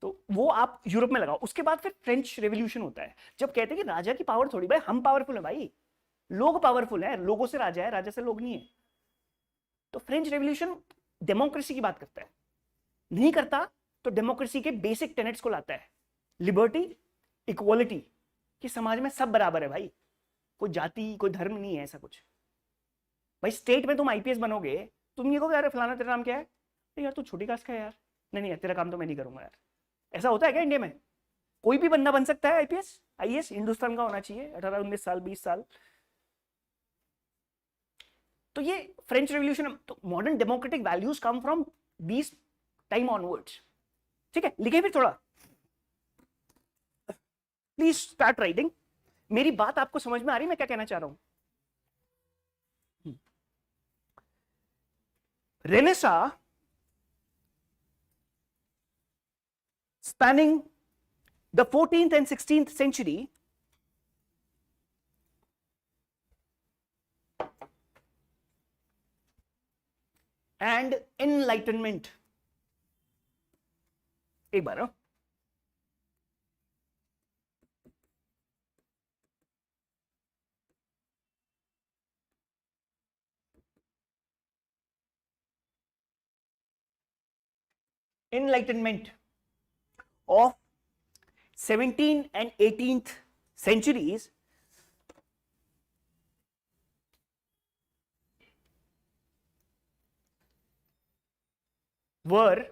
तो वो आप यूरोप में लगाओ। उसके बाद फिर फ्रेंच रेवोल्यूशन होता है, जब कहते हैं कि राजा की पावर थोड़ी, भाई हम पावरफुल है भाई, लोग पावरफुल है, लोगों से राजा है, राजा से लोग नहीं है। तो फ्रेंच रेवोल्यूशन डेमोक्रेसी की बात करता है, नहीं करता तो डेमोक्रेसी के बेसिक टेनेट्स को लाता है, लिबर्टी, इक्वालिटी, कि समाज में सब बराबर है भाई, कोई जाति कोई धर्म नहीं है ऐसा कुछ। भाई स्टेट में तुम आईपीएस बनोगे, तुम ये कहोगे यार फलाना तेरा नाम क्या है, यार तू छोटी कास्ट का है यार, नहीं नहीं तेरा काम तो मैं नहीं करूंगा यार। ऐसा होता है क्या इंडिया में? कोई भी बंदा बन सकता है आईपीएस आईएएस? हिंदुस्तान का होना चाहिए 18-19 साल 20 साल। तो ये फ्रेंच रेवोल्यूशन, तो modern democratic values come from these time onwards. ठीक है, लिखे फिर थोड़ा, प्लीज स्टार्ट राइटिंग। मेरी बात आपको समझ में आ रही है मैं क्या कहना चाह रहा हूं? Renaissance spanning the 14th and 16th century and enlightenment, एक बार enlightenment of 17th and 18th centuries were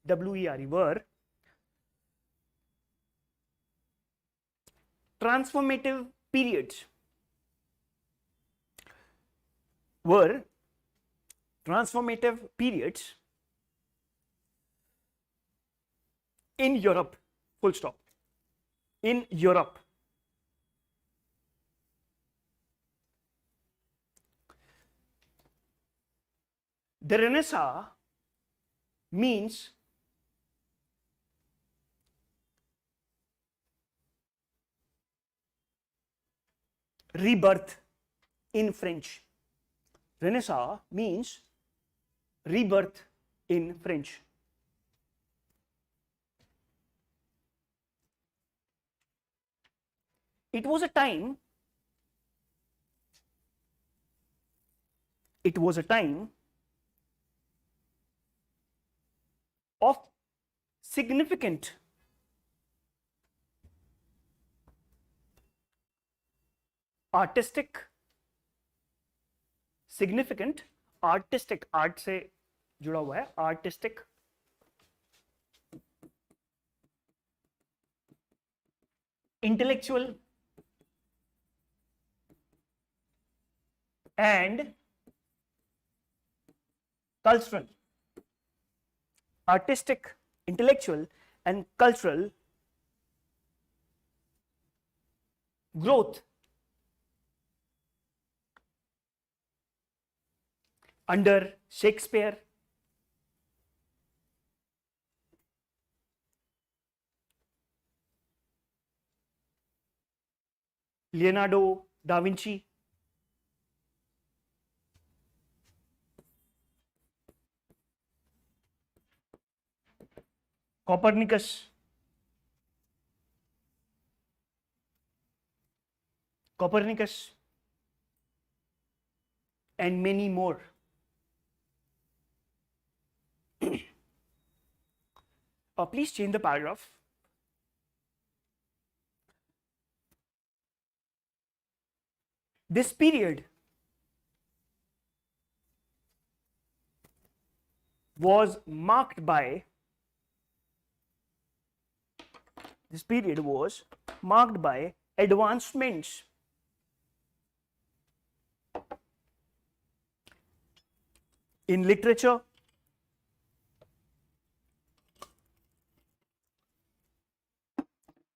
were transformative periods, were transformative periods in Europe, full stop, in Europe. The Renaissance means rebirth in French. Renaissance means rebirth in French. It was a time of significant artistic, art से जुड़ा हुआ है, artistic intellectual and cultural, artistic, intellectual and cultural growth under Shakespeare, Leonardo da Vinci, Copernicus, and many more. Please change the paragraph. This period was marked by advancements in literature,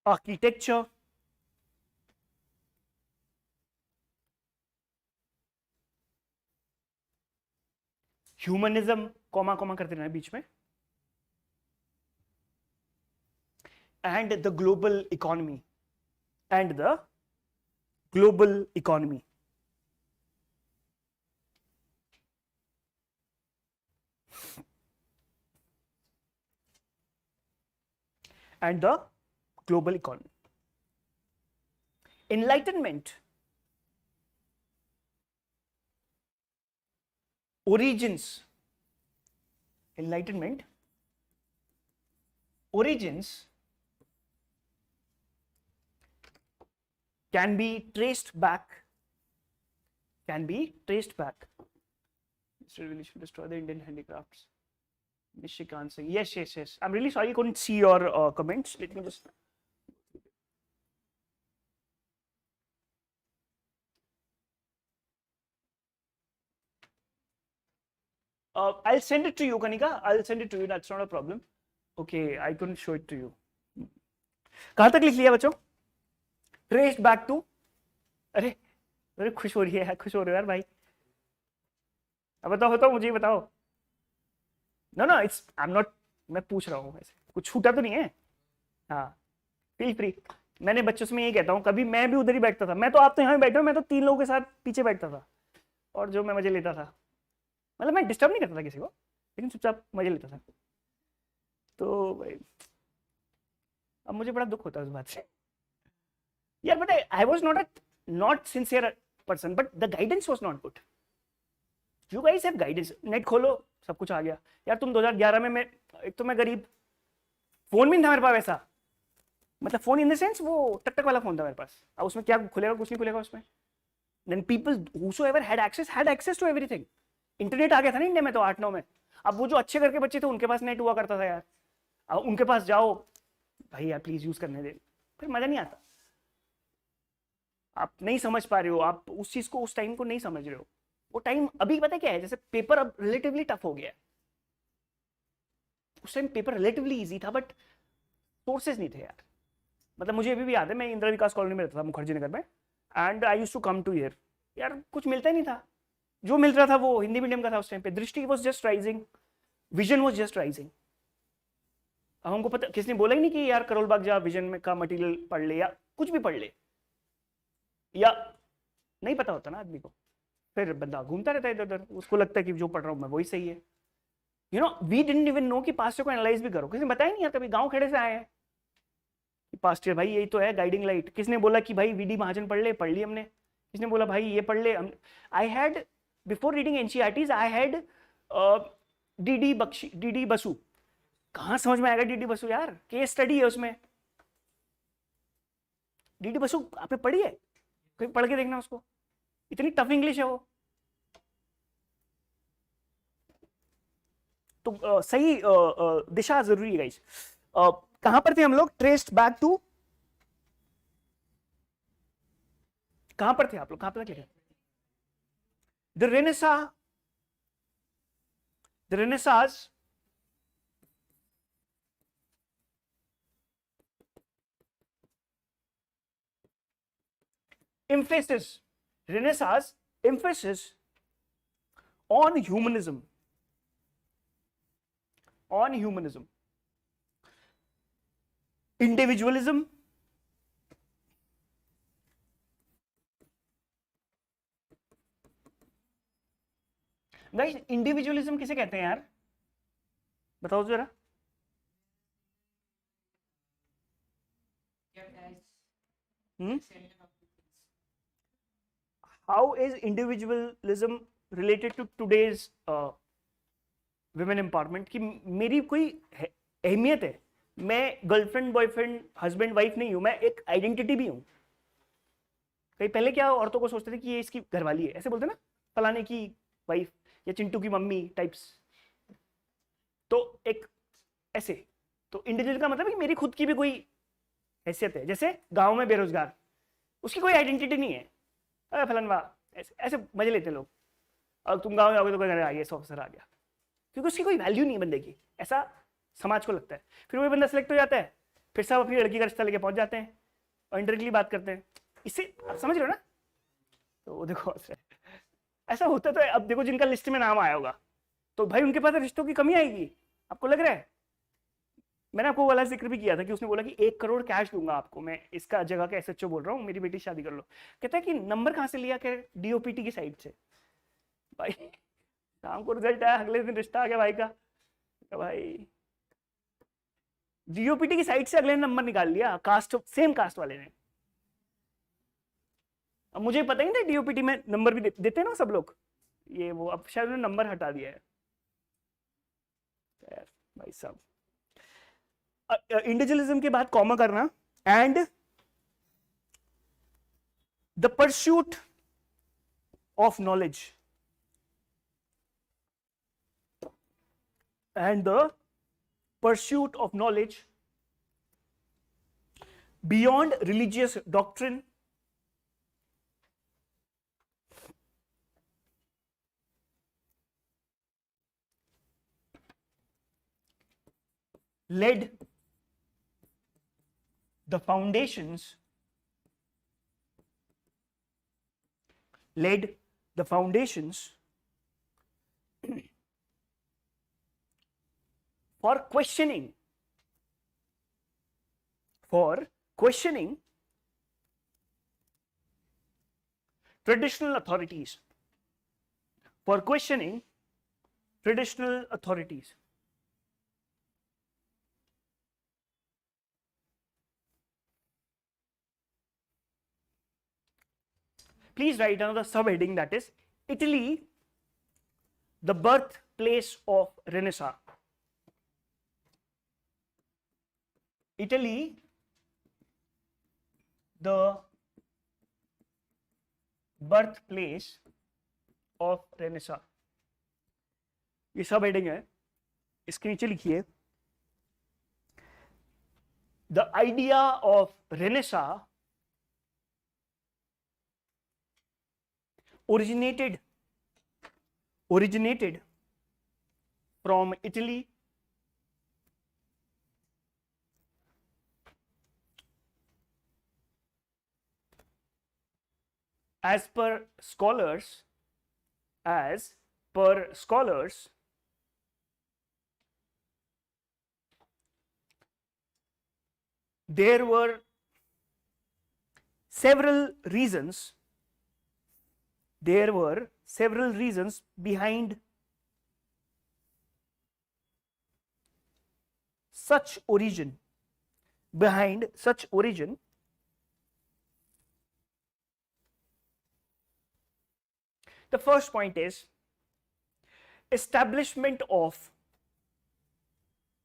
architecture, humanism, comma करते रहना बीच में, and the global economy. And the global economy. And the global economy. Enlightenment origins can be traced back. This revolution destroy the Indian handicrafts. Nishikant Singh. Yes. I'm really sorry I couldn't see your comments. Let me just. I'll send it to you, Kanika. I'll send it to you. That's not a problem. Okay, I couldn't show it to you. कहाँ तक लिख लिया बच्चों? Traced back to. अरे खुश हो रही है, खुश हो रहे हो यार भाई. अब बताओ मुझे बताओ. No, it's I'm not. मैं पूछ रहा हूँ वैसे. कुछ छूटा तो नहीं है? हाँ. Feel free. मैंने बच्चों से मैं ये कहता हूँ, कभी मैं भी उधर ही बैठता था. मैं तो आप तो यहाँ ही बैठे हो, मैं तो 3 लोगों के साथ पीछे बैठता था. और जो मैं मजे लेता था. मतलब मैं डिस्टर्ब नहीं करता था किसी को, लेकिन चुपचाप मजे लेता था. तो भाई अब मुझे बड़ा दुख होता है उस बात से यार. But I was not sincere person, but the guidance was not good. You guys have guidance. Net खोलो, सब कुछ आ गया यार. तुम 2011 में एक तो मैं गरीब, फोन भी नहीं था मेरे पास वैसा. मतलब फोन इन द सेंस वो टक वाला फोन था मेरे पास. अब उसमें क्या खुलेगा, कुछ नहीं खुलेगा उसमें. Then people whosoever had access to everything. Internet आ गया था ना इंडिया में तो 8-9 में. अब वो जो अच्छे करके बच्चे थे उनके पास नेट हुआ करता था यार. अब उनके पास जाओ, भाई यार प्लीज यूज करने दे, फिर मजा नहीं आता. आप नहीं समझ पा रहे हो, आप उस चीज को, उस टाइम को नहीं समझ रहे हो. वो टाइम अभी पता क्या है, जैसे पेपर अब रिलेटिवली टफ हो गया है. उस टाइम पेपर रिलेटिवली इजी था, बट सोर्सेज नहीं थे यार. मतलब मुझे अभी भी याद है, मैं इंदिरा विकास कॉलोनी में रहता था मुखर्जी नगर में, and I used to come to here. यार कुछ मिलता ही नहीं था. जो मिल रहा था वो हिंदी मीडियम का था उस टाइम पे. दृष्टि was just rising, vision was just rising. अब हमको पता, किसने बोला ही नहीं कि यार करोल बाग जा, विजन में का मटेरियल पढ़ ले या कुछ भी पढ़ ले, या नहीं पता होता ना आदमी को. फिर बंदा घूमता रहता है इधर उधर, उसको लगता है कि जो पढ़ रहा हूँ मैं वही सही है. You know, we didn't even know कि पास्ट को एनालाइज भी करो. किसी ने बताया नहीं यार, कभी गांव खेड़े से आए हैं कि पास्ट ईयर भाई यही तो है गाइडिंग लाइट. किसने बोला कि भाई वीडी महाजन पढ़ ली हमने. किसने बोला भाई ये पढ़ ले. I had before reading NCERTs, I had DD Basu. कहाँ समझ में आएगा DD बसु यार, केस स्टडी है उसमें. DD बसु आपने पढ़ी है? कहीं पढ़ के देखना उसको, इतनी टफ इंग्लिश है वो. तो सही दिशा जरूरी है गाइस. कहाँ पर थे हम लोग? ट्रेस्ड बैक टू, कहाँ पर थे आप लोग? कहाँ पर लिखे? The Renaissance emphasis on humanism, individualism, guys individualism किसे कहते हैं यार, बताओ जरा. Hmm? center of the things. How is individualism related to today's women empowerment? कि मेरी कोई अहमियत है, मैं गर्लफ्रेंड बॉयफ्रेंड हस्बैंड वाइफ नहीं हूं, मैं एक आइडेंटिटी भी हूं. कहीं पहले क्या औरतों को सोचते थे कि ये इसकी घरवाली है, ऐसे बोलते ना, फलाने की वाइफ या चिंटू की मम्मी टाइप्स. तो एक ऐसे, तो इंडिविजुअल का मतलब है कि मेरी खुद की भी कोई हैसियत है. जैसे गांव में बेरोजगार, उसकी कोई आइडेंटिटी नहीं है, अरे फलानवा, ऐसे ऐसे मजे लेते हैं लोग. अब तुम गाँव जाओगे तो कोई आईएएस ऑफिसर आ गया, क्योंकि उसकी कोई वैल्यू नहीं है बंदे की, ऐसा समाज को लगता है. फिर वही बंदा सेलेक्ट हो जाता है, फिर सब अपनी लड़की का रिश्ता लेके पहुंच जाते हैं और इंडायरेक्टली बात करते हैं. इससे आप समझ रहे हो ना. तो देखो ऐसा होता तो है. अब देखो जिनका लिस्ट में नाम आया होगा तो भाई उनके पास रिश्तों की कमी आएगी, आपको लग रहा है. मैंने आपको वाला जिक्र भी किया था कि उसने बोला कि 1 करोड़ कैश दूंगा आपको, मैं इसका जगह का एसएचओ बोल रहा हूँ, मेरी बेटी शादी कर लो. कहता है कि नंबर कहाँ से लिया, क्या डीओपीटी की साइड से. भाई शाम को रिजल्ट आया, अगले दिन रिश्ता आ गया भाई का. भाई डीओपीटी की साइड से अगले नंबर निकाल लिया, कास्ट सेम कास्ट वाले ने. अब मुझे पता ही नहीं था डीओपीटी में नंबर भी देते हैं ना सब लोग, ये वो अब शायद उन्होंने नंबर हटा दिया है. भाई साहब इंडिविजुअलिज्म के बाद कॉमा करना, and the pursuit of knowledge, and the pursuit of knowledge beyond religious doctrine led the foundations for questioning traditional authorities, Please write another subheading, that is Italy, the birthplace of Renaissance. Italy, the birthplace of Renaissance. ये सब heading है, इसके नीचे लिखिए the idea of Renaissance originated from Italy as per scholars there were several reasons behind such origin. The first point is establishment of,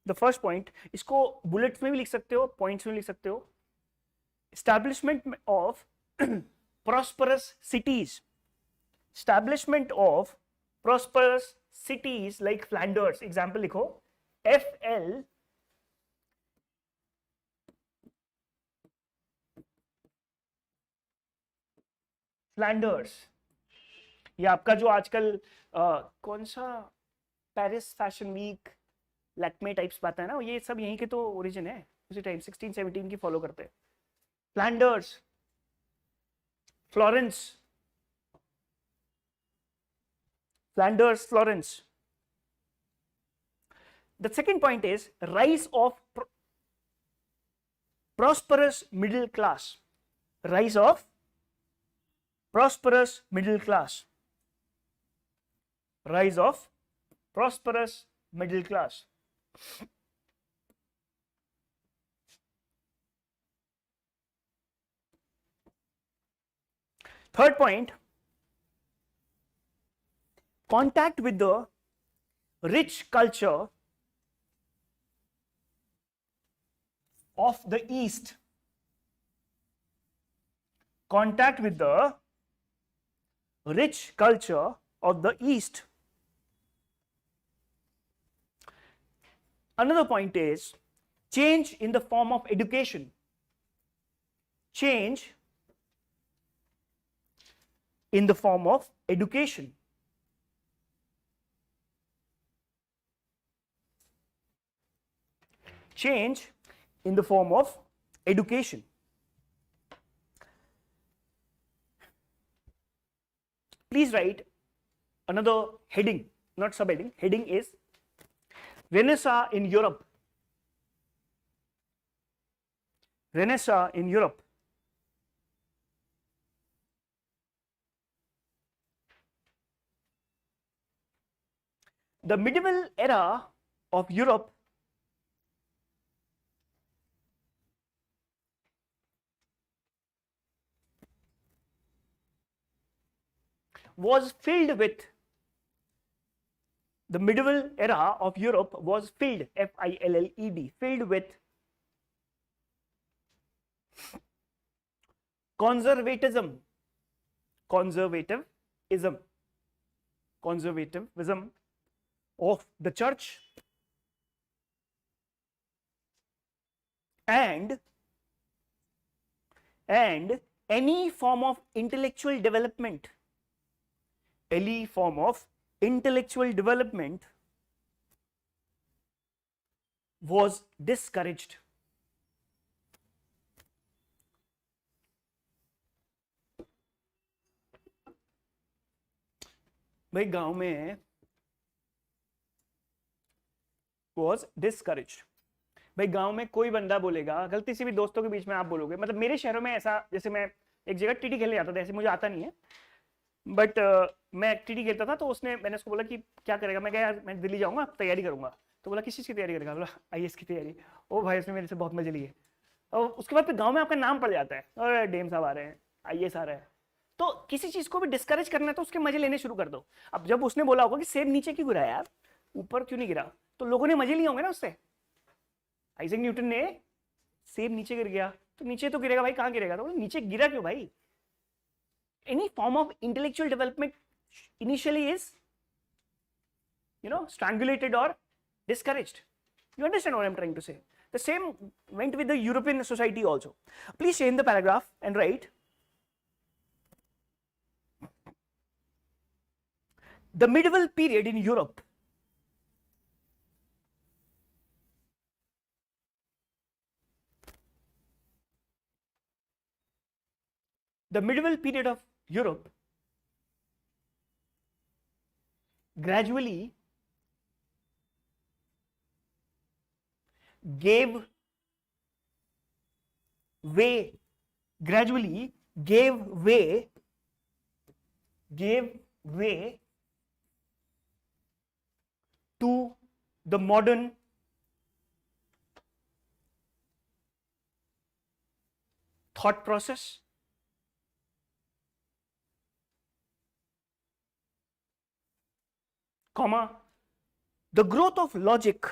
the first point, इसको bullets में भी लिख सकते हो, पॉइंट्स में लिख सकते हो. establishment of prosperous cities like Flanders. Example लिखो FL फ्लैंडर्स. ये आपका जो आजकल कौन सा Paris fashion week, Lakme types बात है ना, ये सब यहीं के तो ओरिजिन है. उसी टाइम 16-17 की फॉलो करते हैं. Flanders, Florence, Florence. The second point is rise of prosperous middle class. Rise of prosperous middle class. Rise of prosperous middle class. Third point, contact with the rich culture of the East. Contact with the rich culture of the East. Another point is change in the form of education. Change in the form of education. Change in the form of education. Please write another heading, not subheading. Heading is Renaissance in Europe. Renaissance in Europe. The medieval era of Europe was filled with F-I-L-L-E-D, filled with conservatism of the church and any form of intellectual development was discouraged. भाई गांव में was discouraged. भाई गांव में कोई बंदा बोलेगा, गलती से भी दोस्तों के बीच में आप बोलोगे, मतलब मेरे शहरों में ऐसा, जैसे मैं एक जगह टीटी खेलने जाता था, ऐसे मुझे आता नहीं है, बट मैं टीटी खेलता था, तो मैंने उसको बोला कि क्या करेगा, मैं कहा यार मैं दिल्ली जाऊंगा, तैयारी करूंगा, तो बोला किस चीज़ की तैयारी करेगा, बोला आईएएस की तैयारी। ओ भाई उसने मेरे से बहुत मजे लिए। और उसके बाद फिर गाँव में आपका नाम पड़ जाता है, और डीएम साहब आ रहे हैं, आईएएस आ रहा है, तो किसी चीज़ को भी डिस्करेज करना है तो उसके मजे लेने शुरू कर दो। अब जब उसने बोला होगा कि सेब नीचे क्यों गिरा यार, ऊपर क्यों नहीं गिरा, तो लोगों ने मजे लिए होंगे ना उससे। आइजैक न्यूटन ने सेब नीचे गिर गया, तो नीचे तो गिरेगा भाई, कहाँ गिरेगा, तो नीचे गिरा क्यों भाई। Any form of intellectual development initially is, strangulated or discouraged. You understand what I'm trying to say? The same went with the European society also. Please change the paragraph and write the medieval period in Europe of Europe gradually gave way to the modern thought process, comma, the growth of logic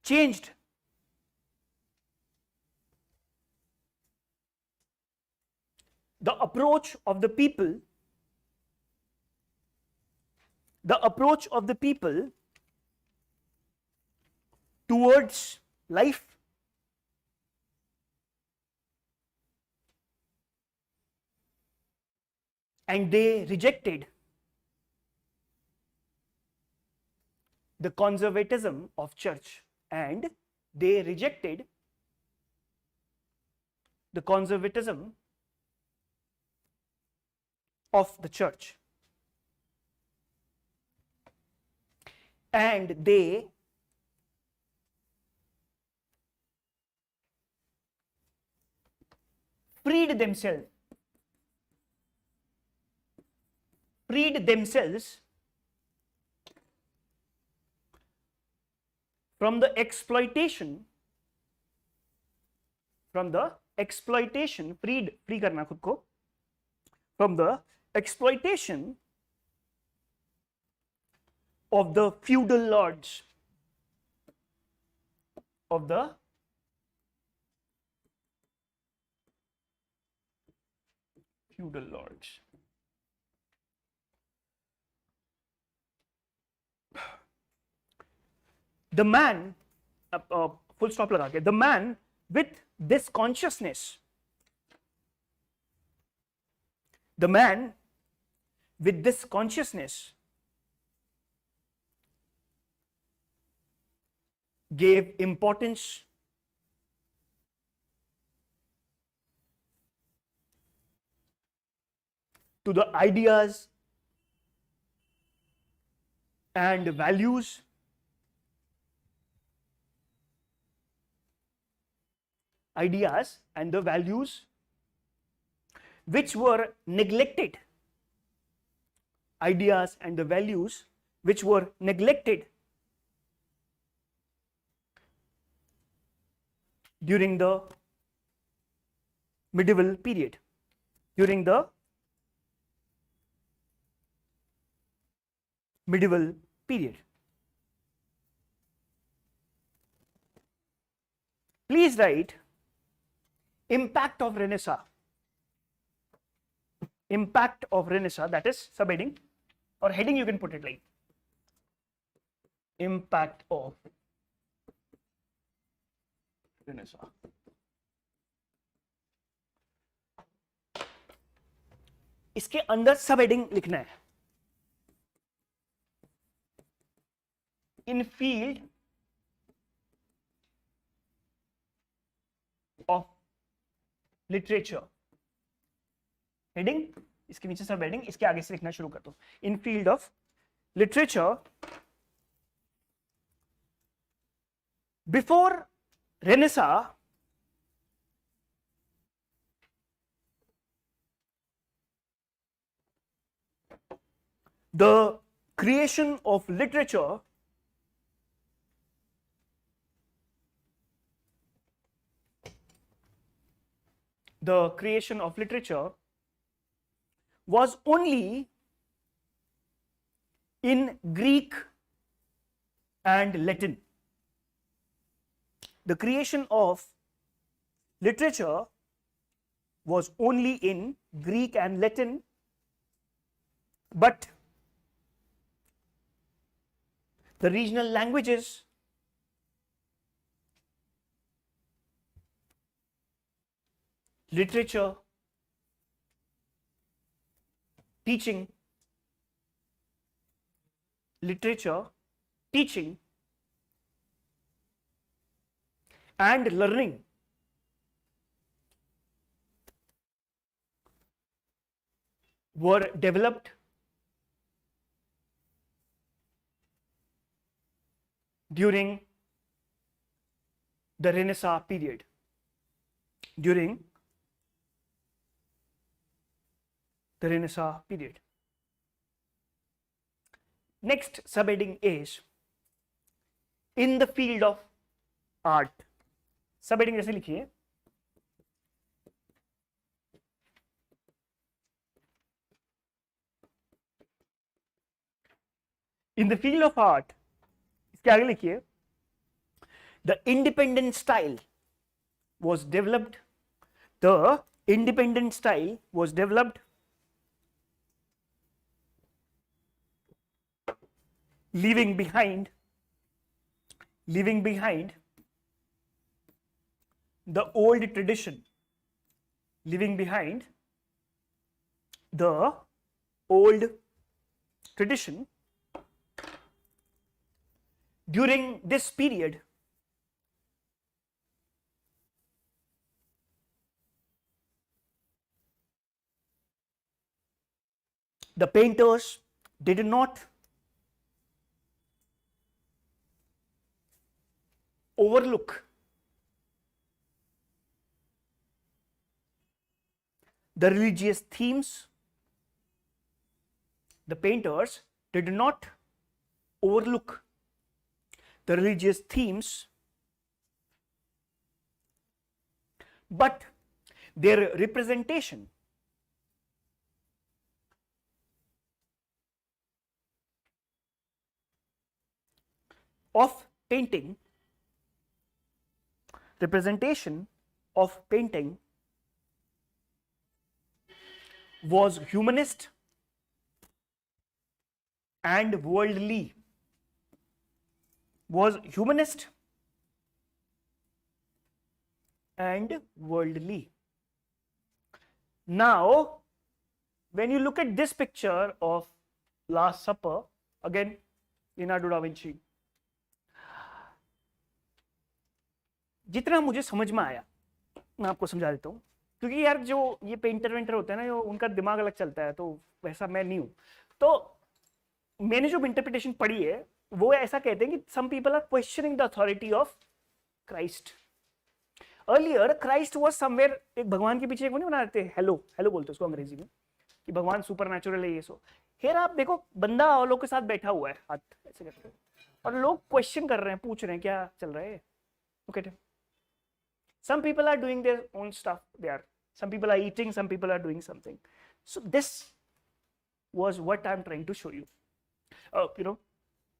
changed the approach of the people towards life, and they rejected the conservatism of church, and they rejected the conservatism of the church, and they freed themselves from the exploitation from the exploitation, free करना खुद को, from the exploitation of the feudal lords, of the feudal lords. The man, full stop लगा के, the man with this consciousness, the man with this consciousness gave importance to the ideas and values which were neglected, ideas and the values which were neglected during the medieval period, during the medieval period. Please write impact of Renaissance. Impact of Renaissance, that is subheading or heading, you can put it like impact of Renaissance. इसके अंदर सब heading लिखना है, इन field of literature, heading इसके नीचे सब heading, इसके आगे से लिखना शुरू कर दो, in field of literature before Renaissance, the creation of literature was only in Greek and Latin. The creation of literature was only in Greek and Latin, but the regional languages literature teaching and learning were developed during the Renaissance period. During the Renaissance period. Next subheading is in the field of art. Subheading जैसे लिखिए, in the field of art, इसके आगे लिखिए, the independent style was developed, leaving behind the old tradition, during this period. The painters did not overlook the religious themes. The painters did not overlook the religious themes but their representation of painting was humanist and worldly. Now, when you look at this picture of Last Supper, again, Leonardo da Vinci, जितना मुझे समझ में आया मैं आपको समझा देता हूँ, क्योंकि यार जो ये पेंटर वेंटर होते हैं ना, जो उनका दिमाग अलग चलता है, तो वैसा मैं नहीं हूँ। तो मैंने जो इंटरप्रिटेशन पढ़ी है वो ऐसा कहते हैं कि some people are questioning the authority of Christ. Earlier Christ was somewhere, एक भगवान के पीछे एक वो नहीं बना देते, हेलो हेलो बोलते उसको अंग्रेजी में, कि भगवान सुपर नेचुरल है ये सो। हेयर आप देखो बंदा और लोग के साथ बैठा हुआ है, हाथ ऐसे करके, और लोग क्वेश्चन कर रहे हैं, पूछ रहे हैं क्या चल रहा है। Okay, some people are doing their own stuff there, some people are eating, some people are doing something. So this was what I'm trying to show you.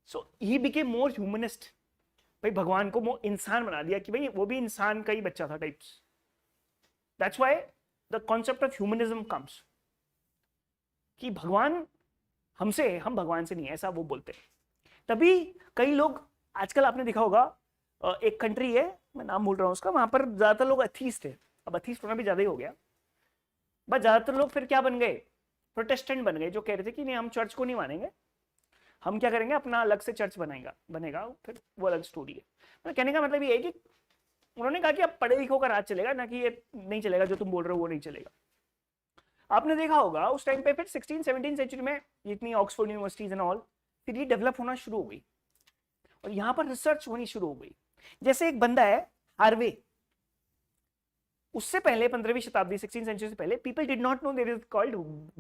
So he became more humanist. भाई भगवान को वो इंसान बना दिया कि भाई वो भी इंसान का ही बच्चा था types. That's why the concept of humanism comes, कि भगवान हमसे, हम भगवान से नहीं, ऐसा वो बोलते हैं। तभी कई लोग, आजकल आपने देखा होगा एक कंट्री है, मैं नाम भूल रहा हूँ उसका, वहां पर ज्यादातर लोग अथीस्ट थे, अब अथीस्ट होना भी ज्यादा ही हो गया, बट ज्यादातर लोग फिर क्या बन गए, प्रोटेस्टेंट बन गए, जो कह रहे थे कि नहीं हम चर्च को नहीं मानेंगे, हम क्या करेंगे अपना अलग से चर्च बनेगा, फिर वो अलग स्टोरी है। मतलब कहने का मतलब ये है कि उन्होंने कहा कि अब पढ़े लिखों का राज चलेगा, ना कि ये नहीं चलेगा, जो तुम बोल रहे हो वो नहीं चलेगा। आपने देखा होगा उस टाइम पे फिर 16-17 सेंचुरी में इतनी ऑक्सफोर्ड यूनिवर्सिटीज एंड ऑल, फिर ये डेवलप होना शुरू हो गई और यहाँ पर रिसर्च होनी शुरू हो गई। जैसे एक बंदा है हार्वे, उससे पहले 15वीं शताब्दी 16 सेंचुरी से पहले people did not know there is called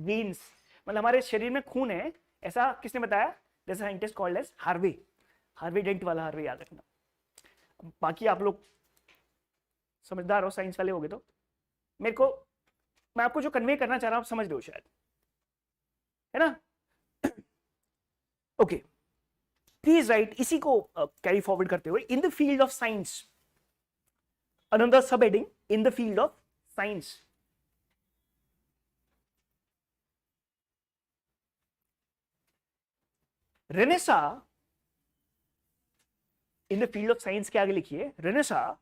veins, मतलब हमारे शरीर में खून है, ऐसा किसने बताया? जैसे scientist called as Harvey Dent वाला हार्वे, याद रखना। बाकी आप लोग समझदार हो, साइंस वाले होगे, तो मैं आपको जो कन्वे करना चाह रहा हूं आप समझ रहे हो शायद, है ना? ओके, प्लीज राइट, इसी को कैरी फॉरवर्ड करते हुए, in the field of science, another subheading, in the field of science, Renaissance, in the field of science के आगे लिखिए, Renaissance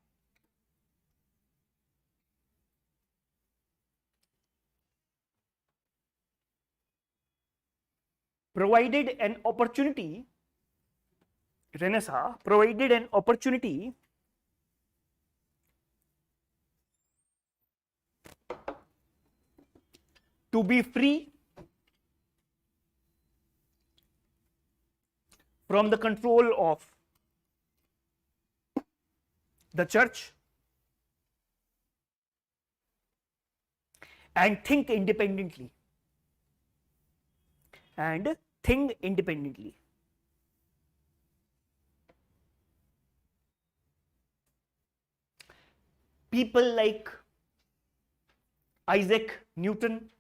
provided an opportunity to be free from the control of the church and think independently. People like Isaac Newton,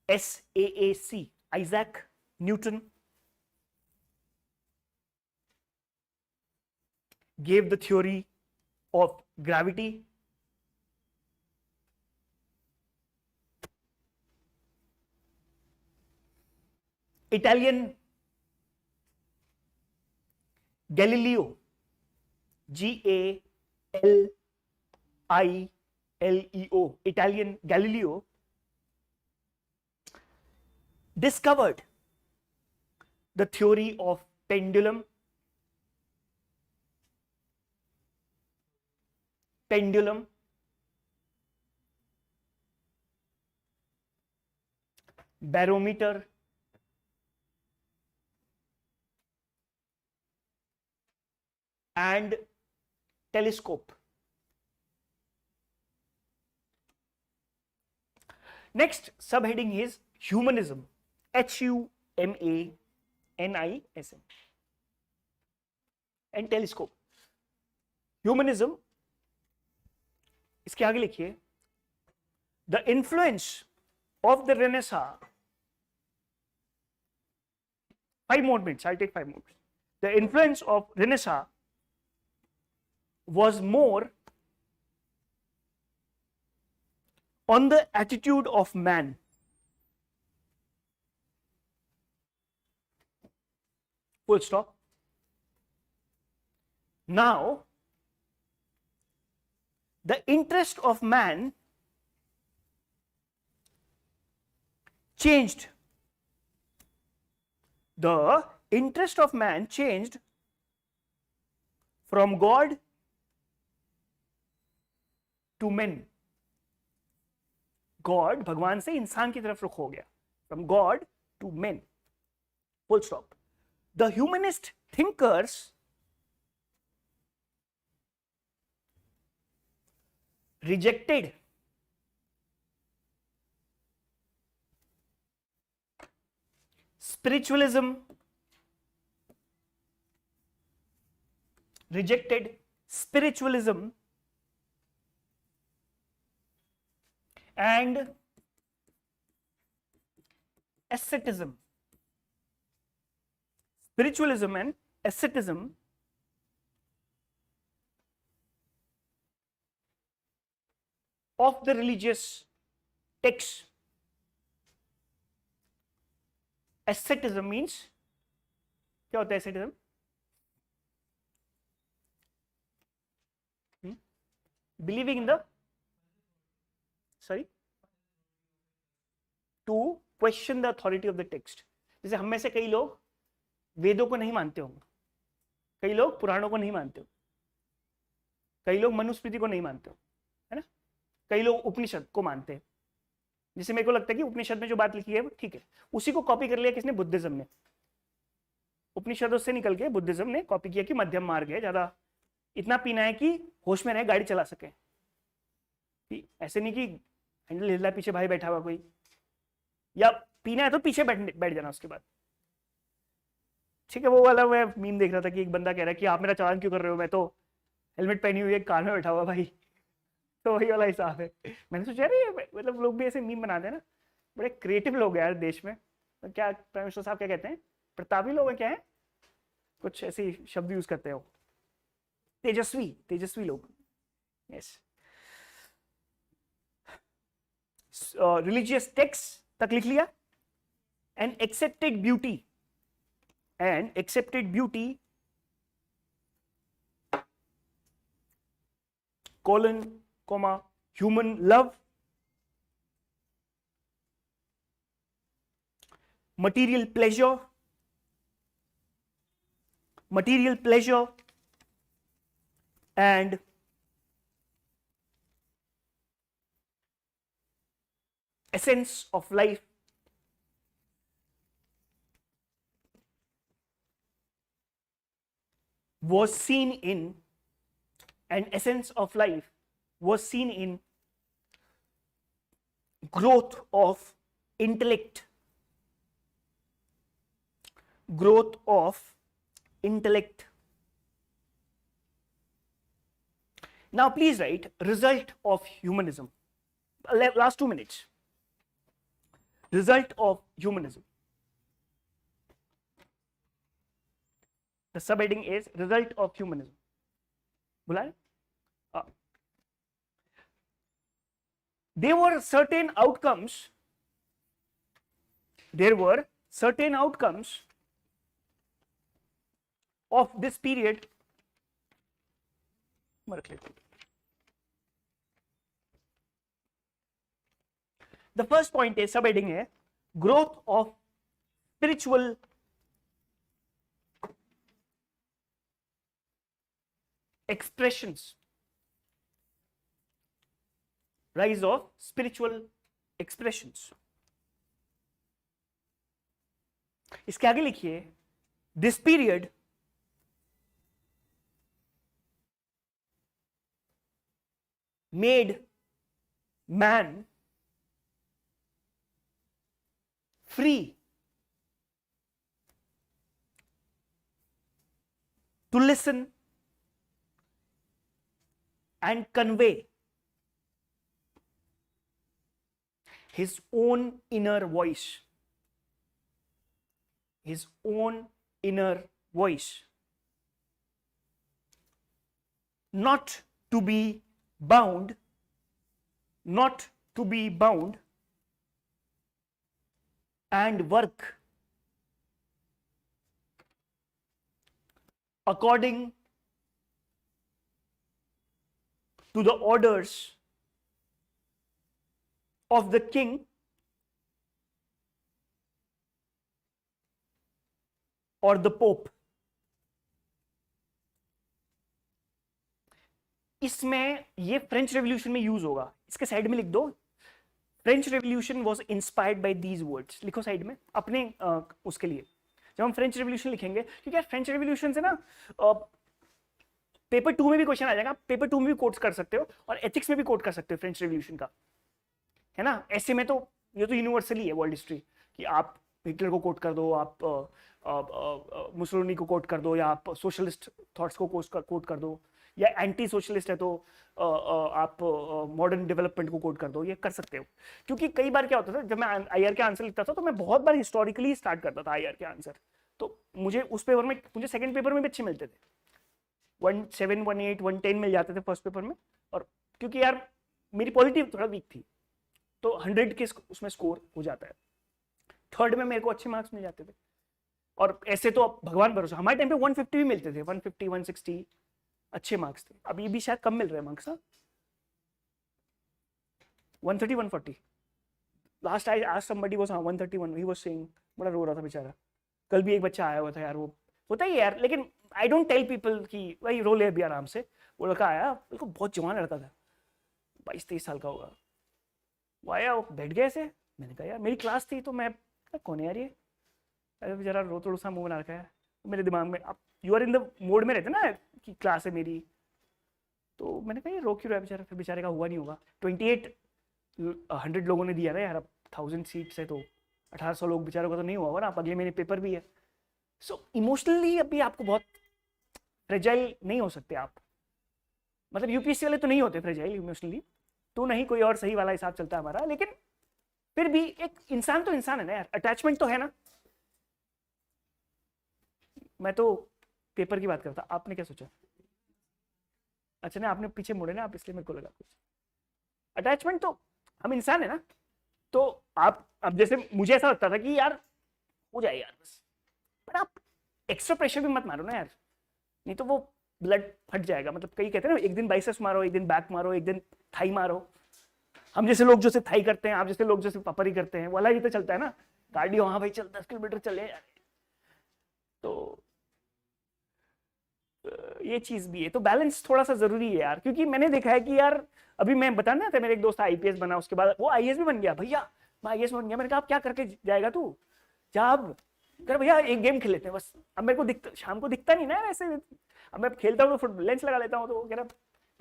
ISAAC, Isaac Newton, gave the theory of gravity. Italian Galileo, GALILEO, Italian Galileo, discovered the theory of pendulum. Barometer, and telescope. Next subheading is humanism, HUMANISM, and telescope. Humanism इसके आगे लिखिए, the influence of the renaissance, 5 more minutes, I'll take 5 more minutes. The influence of Renaissance was more on the attitude of man. Full stop. Now, the interest of man changed. The interest of man changed from God to men. God, भगवान से इंसान की तरफ रुख हो गया. From God to men. Full stop. The humanist thinkers rejected spiritualism, and asceticism. Spiritualism and asceticism of the religious texts. Asceticism means, क्या होता है asceticism? Believing in the, sorry, to question the authority of the text. जैसे हम में से कई लोग वेदों को नहीं मानते होंगे, कई लोग पुराणों को नहीं मानते हो, कई लोग मनुस्मृति को नहीं मानते हो, है ना, कई लोग उपनिषद को मानते हैं. जिसे मेरे को लगता है कि उपनिषद में जो बात लिखी है वो ठीक है, उसी को कॉपी कर लिया किसने, बुद्धिज्म ने. उपनिषदों से निकल के बुद्धिज्म ने कॉपी किया कि मध्यम मार्ग है, ज्यादा इतना पीना है कि होश में रहे, गाड़ी चला सके. ऐसे नहीं कि हैंडल हिल रहा है पीछे भाई बैठा हुआ कोई, या पीना है तो पीछे बैठ जाना उसके बाद. ठीक है, वो वाला मैं मीम देख रहा था कि एक बंदा कह रहा है कि आप मेरा चालान क्यों कर रहे हो, मैं तो हेलमेट पहनी हुई है, कार में बैठा हुआ भाई. तो वही वाला हिसाब है. मैंने सोचा अरे मतलब लोग भी ऐसे मीम बनाते हैं ना, बड़े क्रिएटिव लोग हैं यार देश में. तो क्या प्राइम मिनिस्टर साहब क्या कहते हैं, प्रतापी लोग हैं क्या है, कुछ ऐसे शब्द यूज करते हो, तेजस्वी लोग. यस. रिलीजियस टेक्स्ट तक लिख लिया. And accepted beauty colon, comma, human love, material pleasure, and essence of life was seen in, and essence of life was seen in growth of intellect, Now please write result of humanism. Last 2 minutes. Result of humanism. The subheading is result of humanism. बोला है? There were certain outcomes of this period. The first point is subheading है growth of spiritual expressions, rise of spiritual expressions. इसके आगे लिखिए this period made man free to listen and convey his own inner voice. His own inner voice. Not to be bound, not to be bound, and work according to the orders of the king or the pope. इसमें ये French revolution में use होगा, इसके side में लिख दो, French revolution was inspired by these words, लिखो side में अपने उसके लिए जब हम फ्रेंच रेवोल्यूशन लिखेंगे, क्योंकि यार फ्रेंच रेवोल्यूशन से ना पेपर 2 में भी क्वेश्चन आ जाएगा, पेपर 2 में भी कोट कर सकते हो और एथिक्स में भी कोट कर सकते हो फ्रेंच रेवोल्यूशन का, है ना। ऐसे में तो ये तो यूनिवर्सली है वर्ल्ड हिस्ट्री कि आप हिटलर को कोट कर दो, आप मुसोलिनी को कोट कर दो, या आप सोशलिस्ट थॉट्स को कोट कर दो, या एंटी सोशलिस्ट है तो आप मॉडर्न डेवलपमेंट को कोट कर दो, ये कर सकते हो। क्योंकि कई बार क्या होता था, जब मैं आईआर के आंसर लिखता था तो मैं बहुत बार हिस्टोरिकली स्टार्ट करता था आईआर के आंसर, तो मुझे उस पेपर में, मुझे सेकंड पेपर में भी अच्छे मिलते थे, 17, 18, 110 मिल जाते थे फर्स्ट पेपर में, और क्योंकि यार मेरी पॉलिटिव थोड़ा वीक थी तो 100 के उसमें स्कोर हो जाता है, थर्ड में मेरे को अच्छे मार्क्स मिल जाते थे। और ऐसे तो अब भगवान भरोसा, हमारे टाइम पे 150 भी मिलते थे, 150, 160 अच्छे मार्क्स थे। अब ये भी शायद कम मिल रहे हैं मार्क्स, 130, 140 लास्ट आई आज somebody was 131, he was saying, बड़ा रो रहा था बेचारा। कल भी एक बच्चा आया हुआ था यार, वो होता ही यार, लेकिन आई डोंट टेल पीपल कि भाई रो ले भी आराम से। वो लड़का आया, बिल्कुल बहुत जवान लड़का था, 22-23 साल का होगा, वो आया, वो बैठ गया ऐसे, मैंने कहा यार मेरी क्लास थी, तो मैं कौन है यार ये, अरे बेचारा रो थोड़ा सा मुंह बना रखा है। मेरे दिमाग में आप you are in the mode में रहते ना कि क्लास है मेरी, तो मैंने कहा ये रो क्यों रहा है बेचारा, फिर बेचारे का हुआ नहीं होगा। 100 लोगों ने दिया ना यार, अब 1000 सीट्स है तो 1800 लोग बेचारों का तो नहीं हुआ होगा ना, अब अगले महीने पेपर भी है। सो इमोशनली अभी आपको बहुत फ्रेजाइल नहीं हो सकते आप, मतलब यूपीएससी वाले तो नहीं होते फ्रेजाइल इमोशनली, तो नहीं कोई और सही वाला हिसाब चलता है हमारा, लेकिन फिर भी एक इंसान तो इंसान है ना यार, अटैचमेंट तो है ना। मैं तो पेपर की बात करता, आपने क्या सोचा? अच्छा ना, आपने पीछे मुड़े ना आप, इसलिए मेरे को लगा कुछ अटैचमेंट, तो हम इंसान है ना, तो आप अब जैसे मुझे ऐसा लगता था कि यार हो जाए यार बस, पर आप एक्स्ट्रा प्रेशर भी मत मारो ना यार, नहीं तो वो ब्लड फट जाएगा। मतलब कई कहते हैं ना, एक दिन बाइसेप्स मारो, एक दिन बैक मारो, एक दिन थाई मारो। हम जैसे लोग जैसे थाई करते हैं, आप जैसे लोग जैसे पपरी करते हैं, वो अलग ही तो चलता है ना कार्डियो। हाँ भाई चल 10 किलोमीटर चले यार, तो ये चीज भी है, तो बैलेंस थोड़ा सा जरूरी है यार। क्योंकि मैंने देखा है कि यार अभी मैं बताना था, मेरे एक दोस्त आईपीएस बना, उसके बाद वो आईएएस भी बन गया। भैया मैं आईएएस बन गया, मैंने कहा आप क्या करके जाएगा तू, जा अब कर भैया एक गेम खेल लेते हैं बस। अब मेरे को दिखता, शाम को दिखता नहीं ना ऐसे, अब मैं खेलता हूँ तो फुटबॉल लेंस लगा लेता हूँ, तो वो कह रहा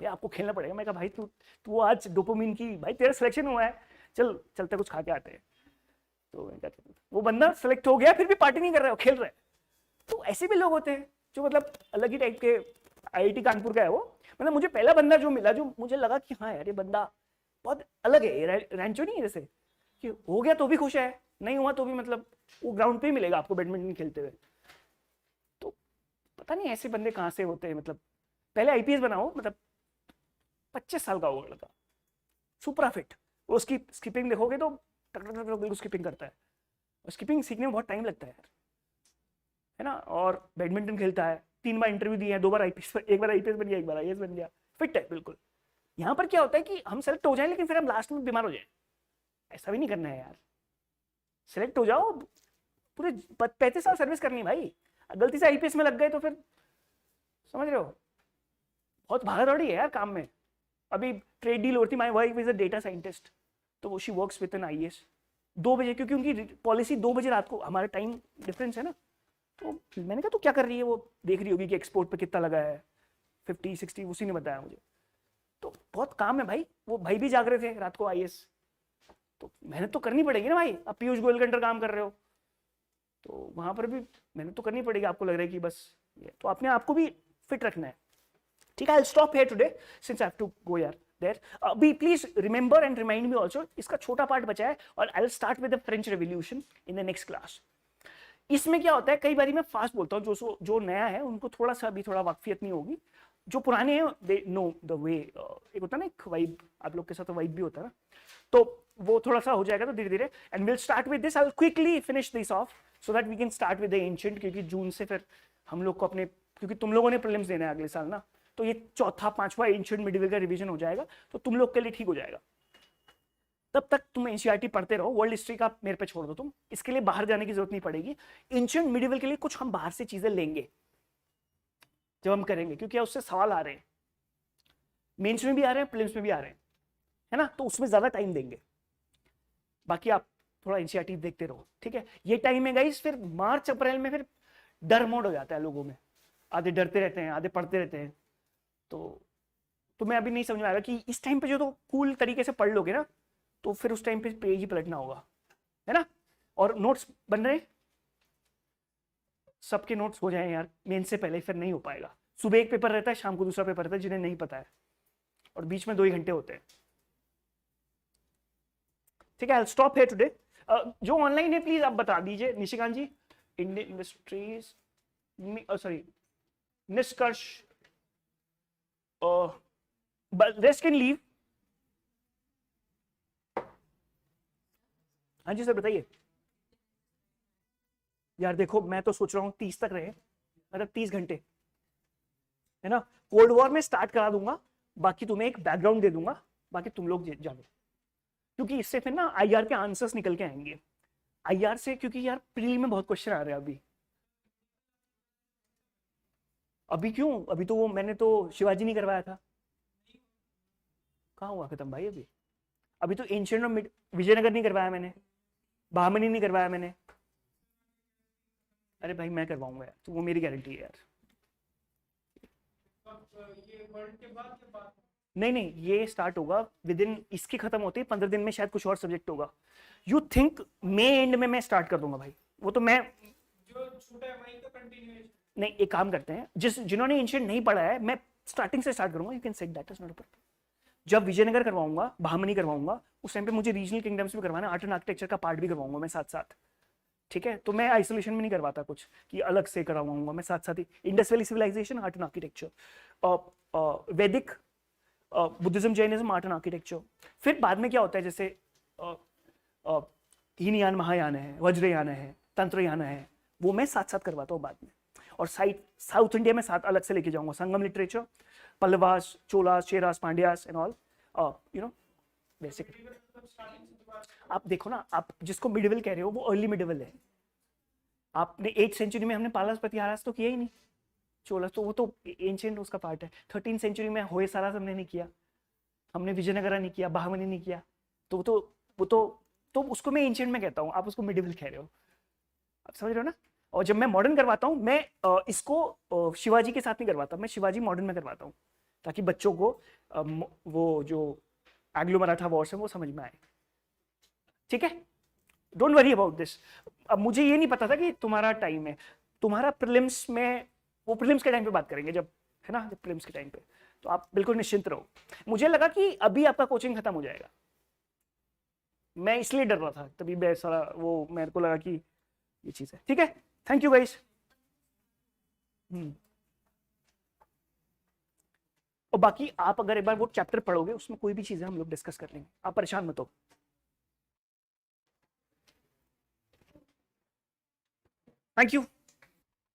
भैया आपको खेलना पड़ेगा। मैं कहा भाई तू आज डोपामिन की, भाई तेरा सिलेक्शन हुआ है, चल चलते कुछ खा के आते हैं। तो वो बंदा सेलेक्ट हो गया, फिर भी पार्टी नहीं कर रहा है, खेल रहा है। तो ऐसे भी लोग होते हैं जो मतलब अलग ही टाइप के। आईआईटी कानपुर का है वो, मतलब मुझे पहला बंदा जो मिला, जो मुझे लगा कि हाँ यार ये बंदा बहुत अलग है, रैंचो नहीं है जैसे कि हो गया तो भी खुश है, नहीं हुआ तो भी मतलब वो ग्राउंड पे ही मिलेगा आपको बैडमिंटन खेलते हुए। तो पता नहीं ऐसे बंदे कहाँ से होते हैं। मतलब पहले आईपीएस बनाओ, मतलब 25 साल का होगा लड़का, सुपरा फिट, वो उसकी स्किपिंग देखोगे तो टक टक टक बिल्कुल स्किपिंग करता है, और स्किपिंग सीखने में बहुत टाइम लगता है यार, है ना। और बैडमिंटन खेलता है, 3 बार इंटरव्यू दिए हैं, 2 बार आईपीएस, एक बार आईपीएस बन गया, एक बार आईएएस बन गया, फिट है बिल्कुल। यहाँ पर क्या होता है कि हम सेलेक्ट हो जाएं, लेकिन फिर हम लास्ट में बीमार हो जाएं, ऐसा भी नहीं करना है यार। सेलेक्ट हो जाओ, पूरे 35 साल सर्विस करनी है भाई, गलती से आईपीएस में लग गए तो फिर समझ रहे हो, बहुत भागा दौड़ी है यार काम में। अभी ट्रेड डील होती, my wife is a data scientist, तो वो she works with an IAS 2 बजे, क्योंकि उनकी पॉलिसी 2 बजे रात को, हमारा टाइम डिफरेंस है ना। तो मैंने कहा तू क्या कर रही है, वो देख रही होगी कि एक्सपोर्ट पे कितना लगा है, 50, 60, उसी ने बताया मुझे। तो बहुत काम है भाई, वो भाई भी जाग रहे थे रात को आईएएस, तो मेहनत तो करनी पड़ेगी ना भाई। अब पीयूष गोयल के अंडर काम कर रहे हो, तो वहां पर भी मेहनत तो करनी पड़ेगी। आपको लग रहा है कि बस ये, तो अपने आप को भी फिट रखना है। ठीक है, I will stop here today since I have to go यार। देयर. अभी please remember and remind me also, इसका छोटा पार्ट बचा है और I will start with the French revolution in the next class. इसमें क्या होता है, कई बार मैं फास्ट बोलता हूँ, जो नया है उनको थोड़ा सा अभी थोड़ा वाकफियत नहीं होगी. जो पुराने हैं दे नो द वे. एक होता है ना एक वाइब, आप लोग के साथ वाइब भी होता है ना, तो वो थोड़ा सा हो जाएगा. तो धीरे धीरे and will start with this. I will quickly finish this off so that we can start with the ancient, क्योंकि जून से फिर हम लोग को अपने, क्योंकि तुम लोगों ने प्रीलिम्स देना है अगले साल ना, तो ये चौथा पांचवा एंशिएंट मिडिवल का रिवीजन हो जाएगा, तो तुम लोग के लिए ठीक हो जाएगा. तब तक तुम एनसीईआरटी पढ़ते रहो. वर्ल्ड हिस्ट्री का मेरे पे छोड़ दो तुम, इसके लिए बाहर जाने की जरूरत नहीं पड़ेगी. एंशिएंट मिडिवल के लिए कुछ हम बाहर से चीजें लेंगे जब हम करेंगे, क्योंकि उससे सवाल आ रहे हैं, मेंस में भी आ रहे हैं, प्रीलिम्स में भी आ रहे हैं, है ना, तो उसमें ज्यादा टाइम देंगे. बाकी आप थोड़ा एनसीईआरटी देखते रहो, ठीक है. ये टाइम है गाइस, फिर मार्च अप्रैल में फिर डर मोड हो जाता है लोगों में, आधे डरते रहते हैं, आधे पढ़ते रहते हैं. तो तुम्हें अभी नहीं समझ में आएगा कि इस टाइम पे जो तो कूल तरीके से पढ़ लोगे ना, तो फिर उस टाइम पे पेज ही पलटना होगा, है ना. और नोट्स बन रहे, सबके नोट्स हो जाए यार मेन से पहले, फिर नहीं हो पाएगा. सुबह एक पेपर रहता है, शाम को दूसरा पेपर रहता है, जिन्हें नहीं पता है, और बीच में 2 ही घंटे होते हैं. ठीक है, I will stop here today. जो ऑनलाइन है प्लीज आप बता दीजिए. निशिकांत जी, इंडियन इंडस्ट्रीज, सॉरी निष्कर्ष, रेस्ट कैन लीव. हाँ जी सर बताइए. यार देखो मैं तो सोच रहा हूँ 30 तक रहे, मतलब 30 घंटे, है ना. कोल्ड वॉर में स्टार्ट करा दूंगा, बाकी तुम्हें एक बैकग्राउंड दे दूंगा, बाकी तुम लोग जानो, क्योंकि इससे फिर ना आईआर के आंसर्स निकल के आएंगे. आईआर से, क्योंकि यार प्रीलिम में बहुत क्वेश्चन आ रहे हैं अभी क्यों, अभी तो वो मैंने तो शिवाजी नहीं करवाया था. कहाँ हुआ खत्म भाई अभी तो एंशिएंट और विजयनगर नहीं करवाया मैंने, बहामनी नहीं करवाया मैंने. अरे भाई मैं करवाऊंगा यार, तो वो मेरी गारंटी है यार. ये वर्ल्ड के बाद नहीं ये स्टार्ट होगा विद इन, इसके खत्म होते ही 15 दिन में शायद कुछ और सब्जेक्ट होगा. यू थिंक मई एंड में मैं स्टार्ट कर दूंगा भाई, वो तो मैं जो छूटा है वहीं तो कंटिन्यूएशन. नहीं, एक काम करते हैं, जिन्होंने एंशिएंट नहीं पढ़ा है मैं स्टार्टिंग से स्टार्ट करूंगा. You can set that is not a problem. जब विजयनगर करवाऊंगा, बहामनी करवाऊंगा, उस टाइम पे मुझे रीजनल किंगडम्स भी करवाना, आर्ट एंड आर्किटेक्चर का पार्ट भी करवाऊंगा मैं साथ साथ. ठीक है, तो मैं आइसोलेशन में नहीं करवाता कुछ कि अलग से करवाऊंगा, मैं साथ साथ ही Indus valley civilisation, art and architecture, Vedic, Buddhism, Jainism, art and architecture. फिर बाद में क्या होता है, जैसे हीनयान, महायान है, वज्रयान है, तंत्रयान है, वो मैं साथ साथ करवाता हूँ बाद में. और साउथ इंडिया में साथ अलग से लेके जाऊंगा, Sangam literature, Pallavas, Cholas, Cheras, Pandyas and all, you know basic. आप देखो ना, आप जिसको मिडिवल कह रहे हो वो अर्ली मिडिवल है. आपने 8th सेंचुरी में हमने पालास प्रतिहारास तो किया ही नहीं. चोलास तो वो तो एंशिएंट उसका पार्ट है. 13th सेंचुरी में होयसालास हमने नहीं किया, हमने विजयनगरा नहीं किया, बहामनी नहीं किया, तो वो तो उसको मैं एंशिएंट में कहता हूँ, आप उसको मिडिवल कह रहे हो. आप समझ रहे हो ना. और जब मैं मॉडर्न करवाता हूँ, मैं इसको शिवाजी के साथ नहीं करवाता, मैं शिवाजी मॉडर्न में करवाता हूँ, ताकि बच्चों को वो जो एंग्लो मराठा वॉर्स है वो समझ में आए. ठीक है, डोंट वरी अबाउट दिस. अब मुझे ये नहीं पता था कि तुम्हारा टाइम है, तुम्हारा प्रीलिम्स में, वो प्रीलिम्स के टाइम पे बात करेंगे जब, है ना, जब प्रीलिम्स के टाइम पे, तो आप बिल्कुल निश्चिंत रहो. मुझे लगा कि अभी आपका कोचिंग खत्म हो जाएगा, मैं इसलिए डर रहा था, तभी मैं सारा वो मेरे को लगा कि ये चीज है. ठीक है, थैंक यू गाइस. और बाकी आप अगर एक बार वो चैप्टर पढ़ोगे, उसमें कोई भी चीजें हम लोग डिस्कस कर लेंगे, आप परेशान मत हो. Thank you.